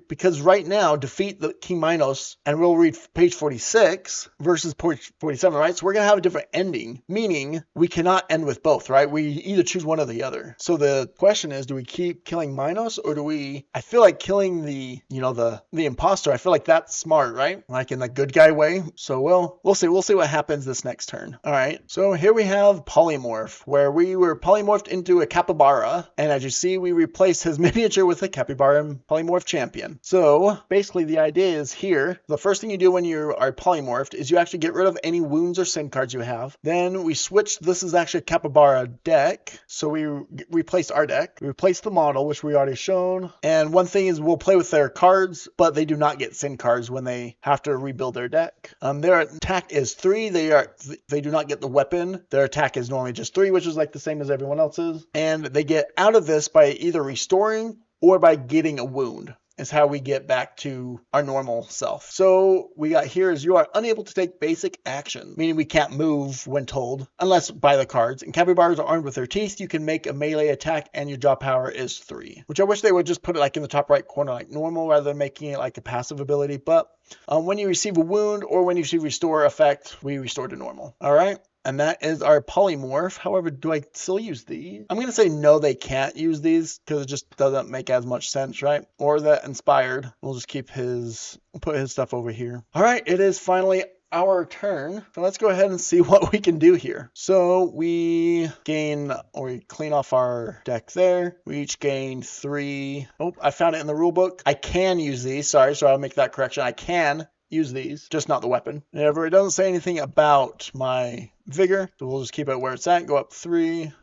because right now, defeat the King Minos, and we'll read page 46 versus page 47, right? So we're going to have a different ending, meaning we cannot end with both, right? We either choose one or the other. So the question is, do we keep killing Minos, or do we, I feel like killing the imposter, I feel like that's smart, right? Like in the good guy way. So we'll see what happens this next turn. All right. So here we have Polymorph, where we were polymorphed into a capybara, and as you see, we replaced his miniature with a capybara polymorph champion. So basically the idea is here, the first thing you do when you are polymorphed is you actually get rid of any wounds or sin cards you have. Then we switch, this is actually a capybara deck, so we replaced our deck. We replaced the model, which we already shown, and one thing is we'll play with their cards, but they do not get sin cards when they have to rebuild their deck. Their attack is 3, they do not get the weapon. Their attack is normally just 3, which is like the same as everyone else's, and they get out of this by either restoring or by getting a wound. Is how we get back to our normal self. So we got here is you are unable to take basic action, meaning we can't move when told, unless by the cards. And capybaras are armed with their teeth. You can make a melee attack and your draw power is 3, which I wish they would just put it like in the top right corner like normal rather than making it like a passive ability. But when you receive a wound or when you receive restore effect, we restore to normal. All right. And that is our polymorph. However, do I still use these? I'm going to say no, they can't use these because it just doesn't make as much sense, right? Or that inspired. We'll just put his stuff over here. All right, it is finally our turn. So let's go ahead and see what we can do here. So we clean off our deck there. We each gain 3. Oh, I found it in the rule book. I can use these. Sorry, so I'll make that correction. I can use these, just not the weapon. However, it doesn't say anything about my vigor, so we'll just keep it where it's at. Go up 3,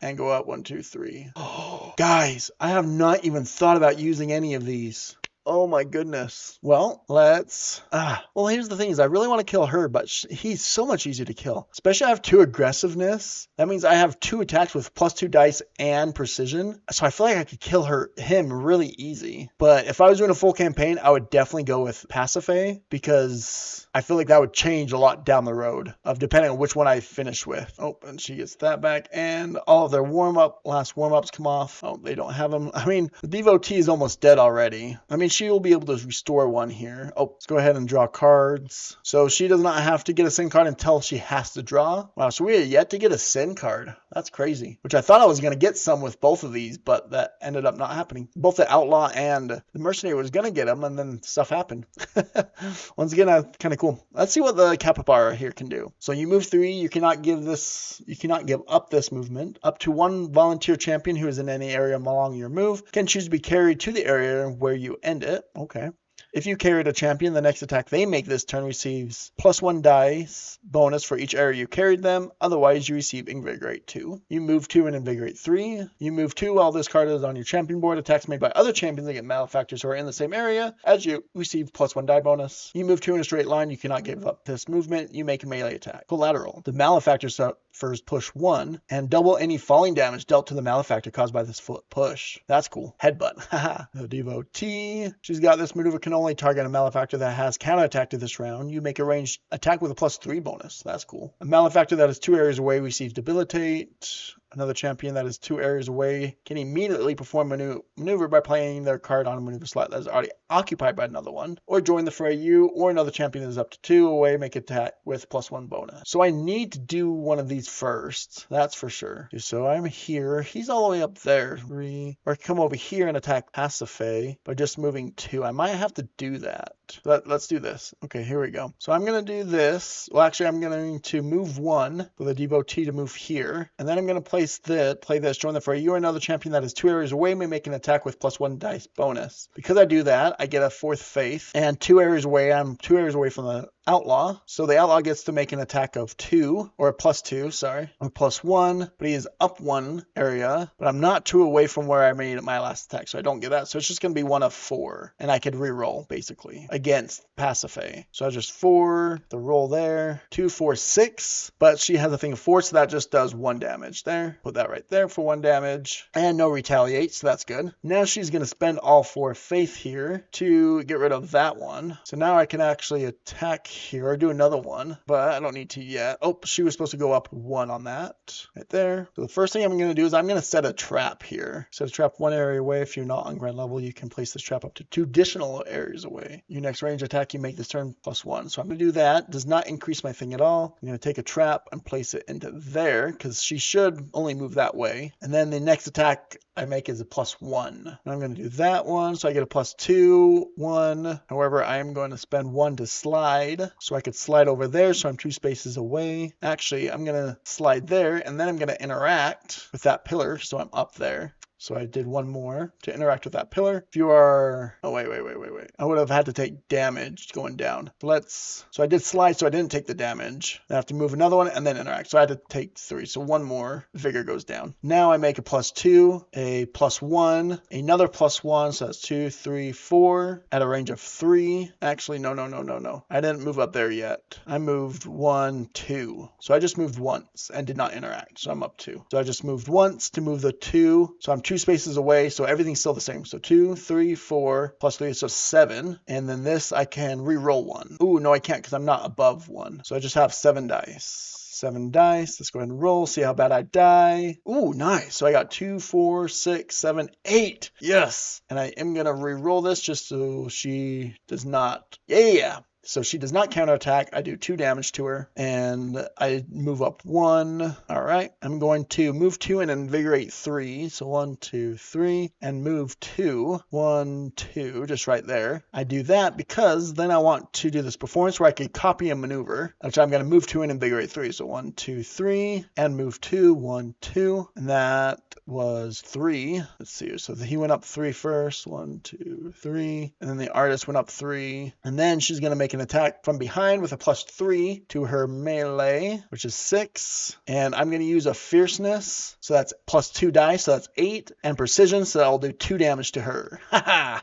and go up 1, 2, 3. Oh, guys, I have not even thought about using any of these. Oh my goodness. Well, here's the thing is I really want to kill her, but he's so much easier to kill. Especially I have 2 aggressiveness. That means I have 2 attacks with +2 dice and precision. So I feel like I could kill him really easy. But if I was doing a full campaign, I would definitely go with Pasiphae because I feel like that would change a lot down the road of depending on which one I finish with. Oh, and she gets that back. And all of their last warm-ups come off. Oh, they don't have them. I mean, the devotee is almost dead already. I mean, she will be able to restore 1 here. Oh, let's go ahead and draw cards. So she does not have to get a sin card until she has to draw. Wow, so we are yet to get a sin card. That's crazy. Which I thought I was going to get some with both of these, but that ended up not happening. Both the outlaw and the mercenary was going to get them, and then stuff happened. Once again, kind of cool. Let's see what the capybara here can do. So you move 3. You cannot give up this movement. Up to 1 volunteer champion who is in any area along your move can choose to be carried to the area where you end it. Okay. If you carried a champion, the next attack they make this turn receives +1 dice bonus for each area you carried them. Otherwise, you receive Invigorate 2. You move 2 and Invigorate 3. You move 2 while this card is on your champion board. Attacks made by other champions against malefactors who are in the same area as you receive +1 die bonus. You move 2 in a straight line. You cannot give up this movement. You make a melee attack. Collateral. The malefactor suffers push 1 and double any falling damage dealt to the malefactor caused by this foot push. That's cool. Headbutt. Haha. The devotee. She's got this maneuver can only target a malefactor that has counterattack to this round. You make a ranged attack with a +3 bonus. That's cool. A malefactor that is 2 areas away receives debilitate. Another champion that is 2 areas away can immediately perform a maneuver by playing their card on a maneuver slot that is already occupied by another one, or join the fray. You or another champion that is up to 2 away make attack with +1 bonus. So I need to do one of these first, that's for sure. So I'm here. He's all the way up there. 3. Or I can come over here and attack Pasiphae by just moving 2. I might have to do that. Let's do this. Okay, here we go. So I'm going to do this. Well, actually, I'm going to move 1 for the devotee to move here, and then I'm going to play this, join the fray. You or another champion that is 2 areas away may make an attack with +1 dice bonus. Because I do that, I get a 4th faith, and 2 areas away, I'm 2 areas away from the outlaw. So the outlaw gets to make an attack of 2, or +2, sorry, or +1, but he is up 1 area, but I'm not 2 away from where I made my last attack, so I don't get that. So it's just going to be 1 of 4, and I could re-roll, basically, against Pasiphae. So I just 4, the roll there, 2, 4, 6, but she has a thing of 4, so that just does 1 damage there. Put that right there for 1 damage, and no retaliate, so that's good. Now she's going to spend all 4 faith here to get rid of that one. So now I can actually attack here or do another one, but I don't need to yet. Oh, she was supposed to go up 1 on that right there. So the first thing I'm going to do is I'm going to set a trap here. Set a trap 1 area away. If you're not on ground level, you can place this trap up to 2 additional areas away. Your next range attack, you make this turn +1. So I'm going to do that. Does not increase my thing at all. I'm going to take a trap and place it into there because she should only move that way. And then the next attack I make is a +1. And I'm going to do that one. So I get a +2, 1. However, I am going to spend 1 to slide. So I could slide over there. So I'm 2 spaces away. Actually, I'm going to slide there and then I'm going to interact with that pillar. So I'm up there. So I did 1 more to interact with that pillar. If you are, oh, wait. I would have had to take damage going down. So I did slide, so I didn't take the damage. Then I have to move another one and then interact. So I had to take 3. So 1 more, vigor goes down. Now I make a +2, a +1, another +1. So that's 2, 3, 4 at a range of 3. Actually, no. I didn't move up there yet. I moved 1, 2. So I just moved once and did not interact. So I'm up 2. So I just moved once to move the 2. So I'm 2 spaces away, so everything's still the same. So 2, 3, 4, +3, so 7. And then this, I can re-roll 1. Ooh, no, I can't because I'm not above 1. So I just have 7 dice. 7 dice. Let's go ahead and roll, see how bad I die. Ooh, nice. So I got 2, 4, 6, 7, 8. Yes. And I am going to re-roll this just so she does not. Yeah. So she does not counterattack. I do 2 damage to her, and I move up 1. All right. I'm going to move 2 and invigorate 3. So 1, 2, 3, and move 2. 1, 2, just right there. I do that because then I want to do this performance where I can copy a maneuver, which I'm going to move 2 and invigorate 3. So 1, 2, 3, and move 2. 1, 2, and that was 3. Let's see. So he went up 3 first. 1, 2, 3, and then the artist went up 3, and then she's going to make an attack from behind with a +3 to her melee, which is 6. And I'm going to use a fierceness. So that's +2 dice. So that's 8. And precision. So I'll do 2 damage to her. Haha.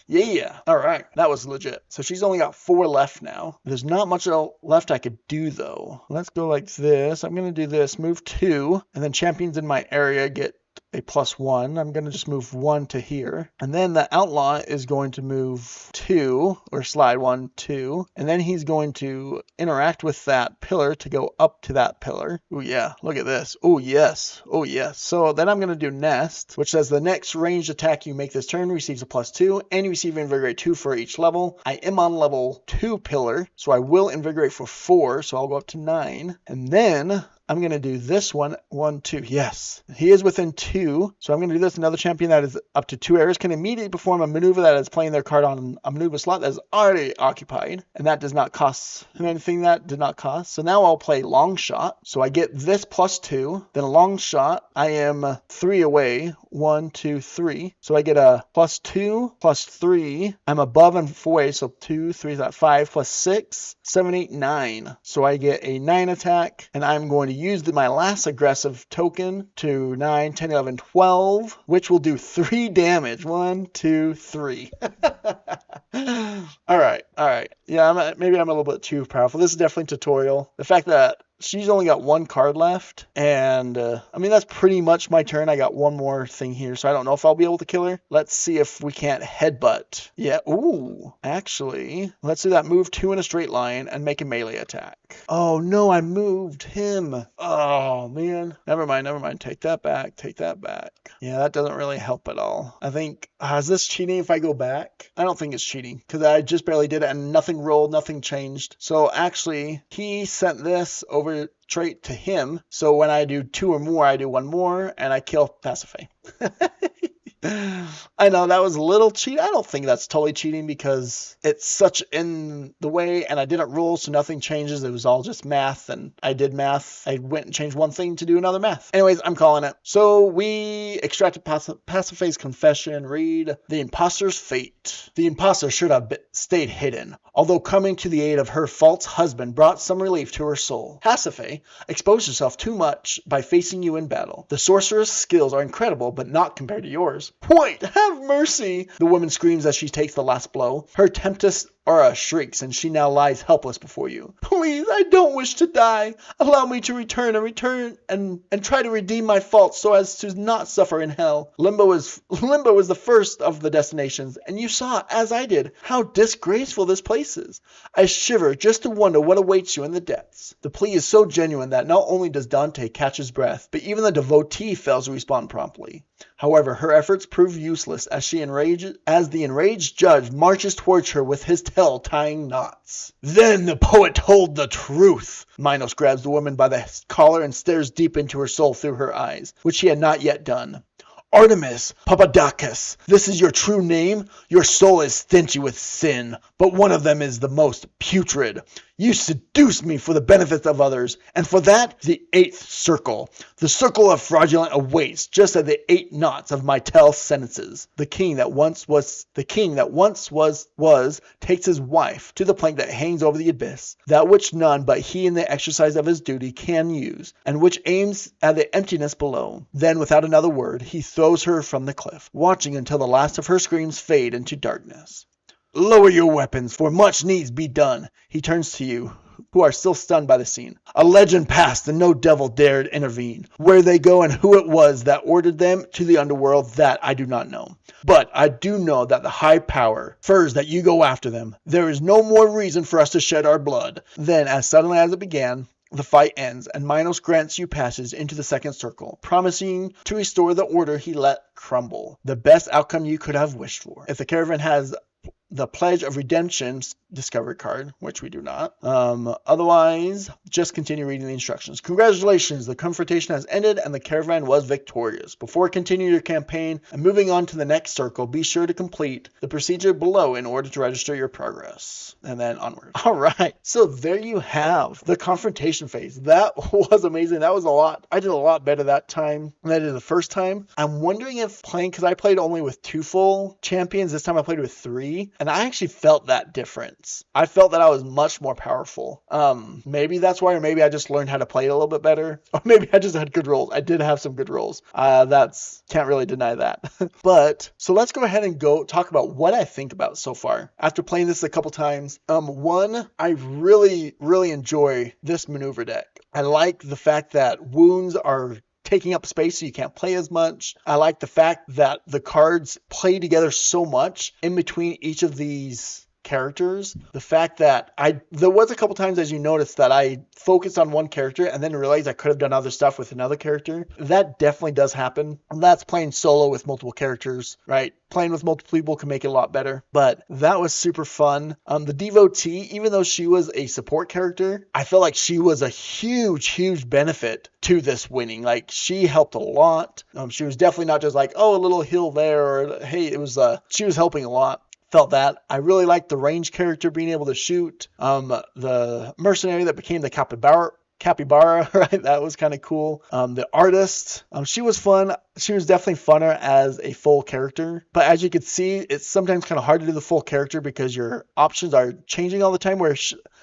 Yeah. All right. That was legit. So she's only got 4 left now. There's not much left I could do though. Let's go like this. I'm going to do this. Move 2. And then champions in my area get a +1. I'm going to just move 1 to here. And then the outlaw is going to move 2 or slide 1, 2. And then he's going to interact with that pillar to go up to that pillar. Oh yeah, look at this. Oh yes. Oh yes. So then I'm going to do nest, which says the next ranged attack you make this turn receives a +2 and you receive invigorate 2 for each level. I am on level 2 pillar, so I will invigorate for 4. So I'll go up to 9. And then I'm going to do this one. 1, 2. Yes. He is within 2. So I'm going to do this. Another champion that is up to 2 areas can immediately perform a maneuver that is playing their card on a maneuver slot that is already occupied. And that does not cost him anything. That did not cost. So now I'll play long shot. So I get this +2. Then a long shot. I am 3 away. 1, 2, 3. So I get a +2, +3. I'm above and 4 away. So 2, 3 is that 5 +6, 7, 8, 9. So I get a 9 attack. And I'm going to use my last aggressive token to 9, 10, 11, 12, which will do 3 damage. 1, 2, 3. All right. Yeah, maybe I'm a little bit too powerful. This is definitely tutorial. The fact that she's only got 1 card left, and I mean, that's pretty much my turn. I got one more thing here, so I don't know if I'll be able to kill her. Let's see if we can't headbutt. Yeah, ooh, actually, let's do that. Move 2 in a straight line and make a melee attack. Oh, no, I moved him. Oh, man. Never mind. Take that back. Yeah, that doesn't really help at all. I think, is this cheating if I go back? I don't think it's cheating, because I just barely did it, and nothing rolled, nothing changed. So actually, he sent this over straight to him. So when I do 2 or more, I do 1 more, and I kill Pasiphae. I know that was a little cheat. I don't think that's totally cheating because it's such in the way, and I didn't roll, so nothing changes. It was all just math, and I did math. I went and changed one thing to do another math. Anyways, I'm calling it. So we extracted Pasiphae's confession. Read the imposter's fate. The imposter should have stayed hidden, although coming to the aid of her false husband brought some relief to her soul. Pasiphae exposed herself too much by facing you in battle. The sorceress' skills are incredible, but not compared to yours. Point! Have mercy! The woman screams as she takes the last blow. Her tempest aura shrieks, and she now lies helpless before you. Please, I don't wish to die. Allow me to return and try to redeem my faults so as to not suffer in hell. Limbo was the first of the destinations, and you saw, as I did, how disgraceful this place is. I shiver just to wonder what awaits you in the depths. The plea is so genuine that not only does Dante catch his breath, but even the devotee fails to respond promptly. However, her efforts prove useless as the enraged judge marches towards her with his tail tying knots. Then the poet told the truth. Minos grabs the woman by the collar and stares deep into her soul through her eyes, which he had not yet done. Artemis Papadakis, this is your true name? Your soul is stengy with sin, but one of them is the most putrid. You seduce me for the benefit of others, and for that, the 8th circle. The circle of fraudulent awaits, just at the 8 knots of my tell sentences. The king that once was takes his wife to the plank that hangs over the abyss, that which none but he in the exercise of his duty can use, and which aims at the emptiness below. Then, without another word, he throws her from the cliff, watching until the last of her screams fade into darkness. Lower your weapons, for much needs be done. He turns to you, who are still stunned by the scene. A legend passed, and no devil dared intervene. Where they go and who it was that ordered them to the underworld, that I do not know. But I do know that the high power prefers that you go after them. There is no more reason for us to shed our blood. Then, as suddenly as it began, the fight ends, and Minos grants you passage into the 2nd circle, promising to restore the order he let crumble. The best outcome you could have wished for. If the caravan has the Pledge of Redemption's discovery card, which we do not. Otherwise, just continue reading the instructions. Congratulations, the confrontation has ended and the caravan was victorious. Before continuing your campaign and moving on to the next circle, be sure to complete the procedure below in order to register your progress. And then onward. All right, so there you have the confrontation phase. That was amazing. That was a lot. I did a lot better that time than I did the first time. I'm wondering if because I played only with 2 full champions, this time I played with 3, and I actually felt that difference. I felt that I was much more powerful. Maybe that's why, or maybe I just learned how to play it a little bit better, or maybe I just had good rolls. I did have some good rolls. Can't really deny that. But so let's go ahead and go talk about what I think about so far after playing this a couple times. One, I really enjoy this maneuver deck. I like the fact that wounds are taking up space so you can't play as much. I like the fact that the cards play together so much in between each of these characters, the fact that there was a couple times, as you noticed, that I focused on one character and then realized I could have done other stuff with another character. That definitely does happen. And that's playing solo with multiple characters, right? Playing with multiple people can make it a lot better. But that was super fun. The devotee, even though she was a support character, I feel like she was a huge benefit to this winning. Like, she helped a lot. She was definitely not just like, oh, a little heal there, or hey, she was helping a lot. Felt that. I really liked the range character being able to shoot. The mercenary that became the capybara, right? That was kind of cool. The artist, she was fun. She was definitely funner as a full character. But as you can see, it's sometimes kind of hard to do the full character because your options are changing all the time, where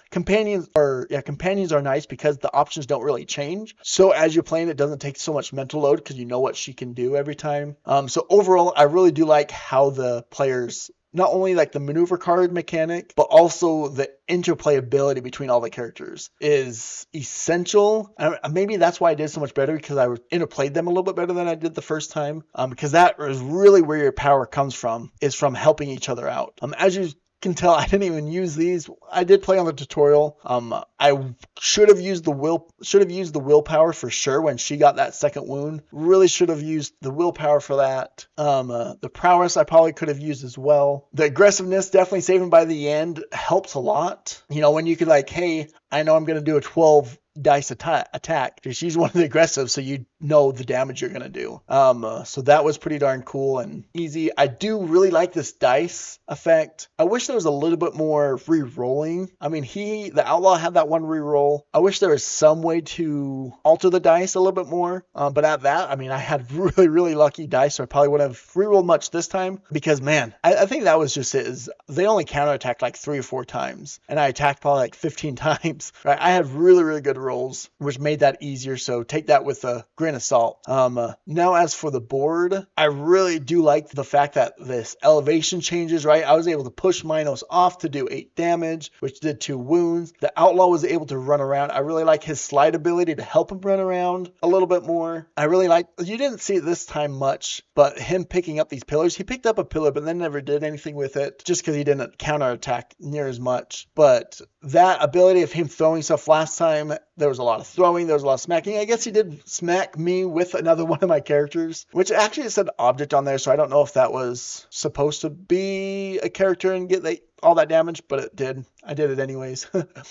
companions are nice because the options don't really change. So as you're playing, it doesn't take so much mental load because you know what she can do every time. So overall, I really do like how the players not only like the maneuver card mechanic, but also the interplayability between all the characters is essential. Maybe that's why I did so much better, because I interplayed them a little bit better than I did the first time. Because that is really where your power comes from, is from helping each other out. As you can tell, I didn't even use these. I did play on the tutorial. I should have used the willpower for sure when she got that second wound. Really should have used the willpower for that. The prowess I probably could have used as well. The aggressiveness, definitely saving by the end, helps a lot. When you could like, hey, I know I'm going to do a 12 dice attack. She's one of the aggressive, so you know the damage you're going to do. So that was pretty darn cool and easy. I do really like this dice effect. I wish there was a little bit more re-rolling. I mean, the outlaw had that one re-roll. I wish there was some way to alter the dice a little bit more. But at that, I mean, I had really lucky dice, so I probably wouldn't have re-rolled much this time, because man, I think that was just it. They only counterattacked like 3 or 4 times, and I attacked probably like 15 times. Right? I had really good rolls, which made that easier, so take that with a grain of salt. Now as for the board, I really do like the fact that this elevation changes, right? I was able to push Minos off to do 8 damage, which did 2 wounds. The outlaw was able to run around. I really like his slide ability to help him run around a little bit more. I really like, you didn't see it this time much, but him picking up these pillars. He picked up a pillar, but then never did anything with it, just because he didn't counterattack near as much. But that ability of him throwing stuff last time, there was a lot of throwing, there was a lot of smacking. I guess he did smack me with another one of my characters, which actually it said object on there, so I don't know if that was supposed to be a character and get all that damage, but it did. I did it anyways.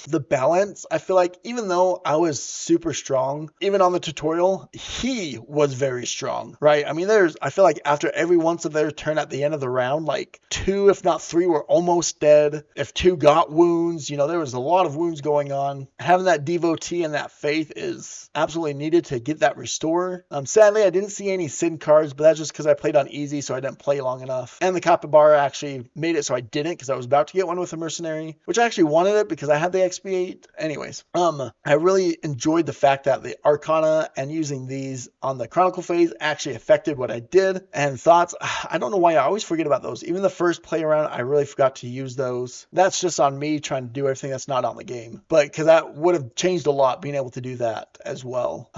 The balance, I feel like even though I was super strong, even on the tutorial, he was very strong, right? I mean, I feel like after every once of their turn at the end of the round, like 2, if not 3 were almost dead. If 2 got wounds, there was a lot of wounds going on. Having that devotee and that faith is absolutely needed to get that restore. Sadly, I didn't see any sin cards, but that's just because I played on easy, so I didn't play long enough. And the capybara actually made it so I didn't, because I was about to get one with a mercenary, which I actually wanted it because I had the XP8. Anyways, I really enjoyed the fact that the Arcana and using these on the Chronicle phase actually affected what I did. And thoughts, I don't know why I always forget about those. Even the first play around, I really forgot to use those. That's just on me trying to do everything that's not on the game. But because that would have changed a lot, being able to do that as well.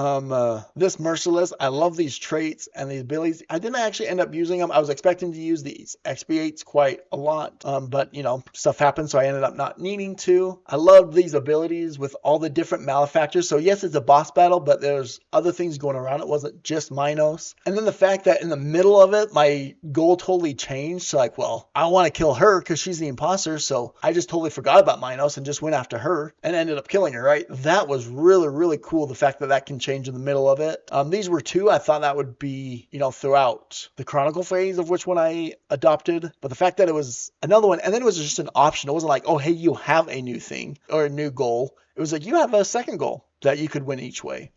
This Merciless, I love these traits and these abilities. I didn't actually end up using them. I was expecting to use these XP8s quite a lot, but stuff happened, so I ended up not needing to. I love these abilities with all the different malefactors. So yes, it's a boss battle, but there's other things going around. It wasn't just Minos. And then the fact that in the middle of it, my goal totally changed. So like, well, I want to kill her because she's the imposter. So I just totally forgot about Minos and just went after her and ended up killing her, right? That was really cool. The fact that that can change in the middle of it. These were 2. I thought that would be, throughout the Chronicle phase of which one I adopted. But the fact that it was another one, and then it was just an option. It wasn't like, oh, hey, you have a new thing or a new goal. It was like, you have a second goal that you could win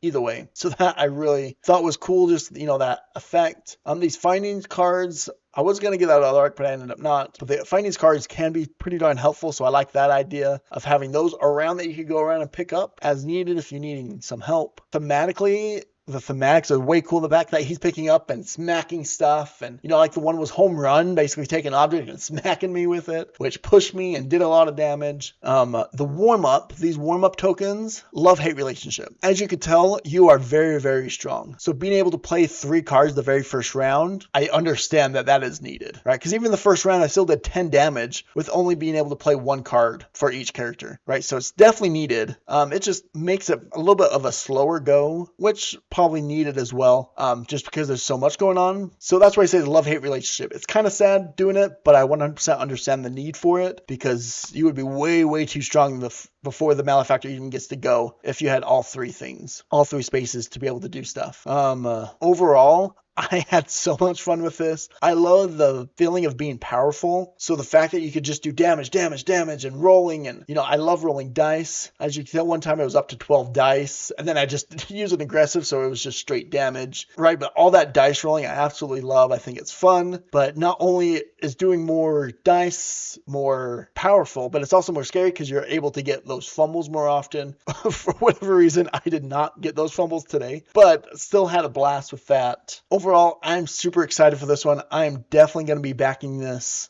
either way. So that I really thought was cool, just, that effect. These findings cards, I was going to get that other arc, but I ended up not. But the findings cards can be pretty darn helpful, so I like that idea of having those around that you could go around and pick up as needed if you're needing some help. Thematically, the thematics are way cool. The fact that he's picking up and smacking stuff, and like the one was home run, basically taking an object and smacking me with it, which pushed me and did a lot of damage. The warm-up, these warm-up tokens, love-hate relationship. As you can tell, you are very, very strong. So being able to play 3 cards the very first round, I understand that is needed, right? Because even the first round, I still did 10 damage with only being able to play 1 card for each character, right? So it's definitely needed. It just makes it a little bit of a slower go, which probably needed as well, just because there's so much going on. So that's why I say the love-hate relationship. It's kind of sad doing it, but I 100% understand the need for it, because you would be way, way too strong before the Malefactor even gets to go if you had all 3 things, all 3 spaces to be able to do stuff. Overall, I had so much fun with this. I love the feeling of being powerful. So the fact that you could just do damage, and rolling, and I love rolling dice. As you can tell, one time it was up to 12 dice, and then I just used an aggressive, so it was just straight damage, right? But all that dice rolling, I absolutely love. I think it's fun, but not only is doing more dice more powerful, but it's also more scary because you're able to get those fumbles more often. For whatever reason, I did not get those fumbles today, but still had a blast with that. Overall, I'm super excited for this one. I am definitely going to be backing this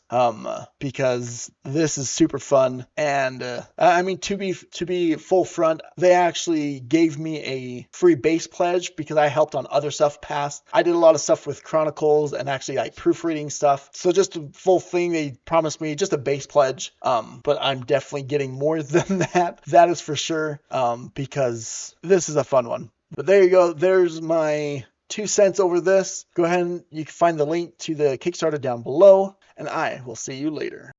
because this is super fun. And I mean, to be full front, they actually gave me a free base pledge because I helped on other stuff past. I did a lot of stuff with Chronicles and actually like proofreading stuff. So just a full thing, they promised me just a base pledge. But I'm definitely getting more than that. That is for sure, because this is a fun one. But there you go. There's my 2 cents over this. Go ahead and you can find the link to the Kickstarter down below, and I will see you later.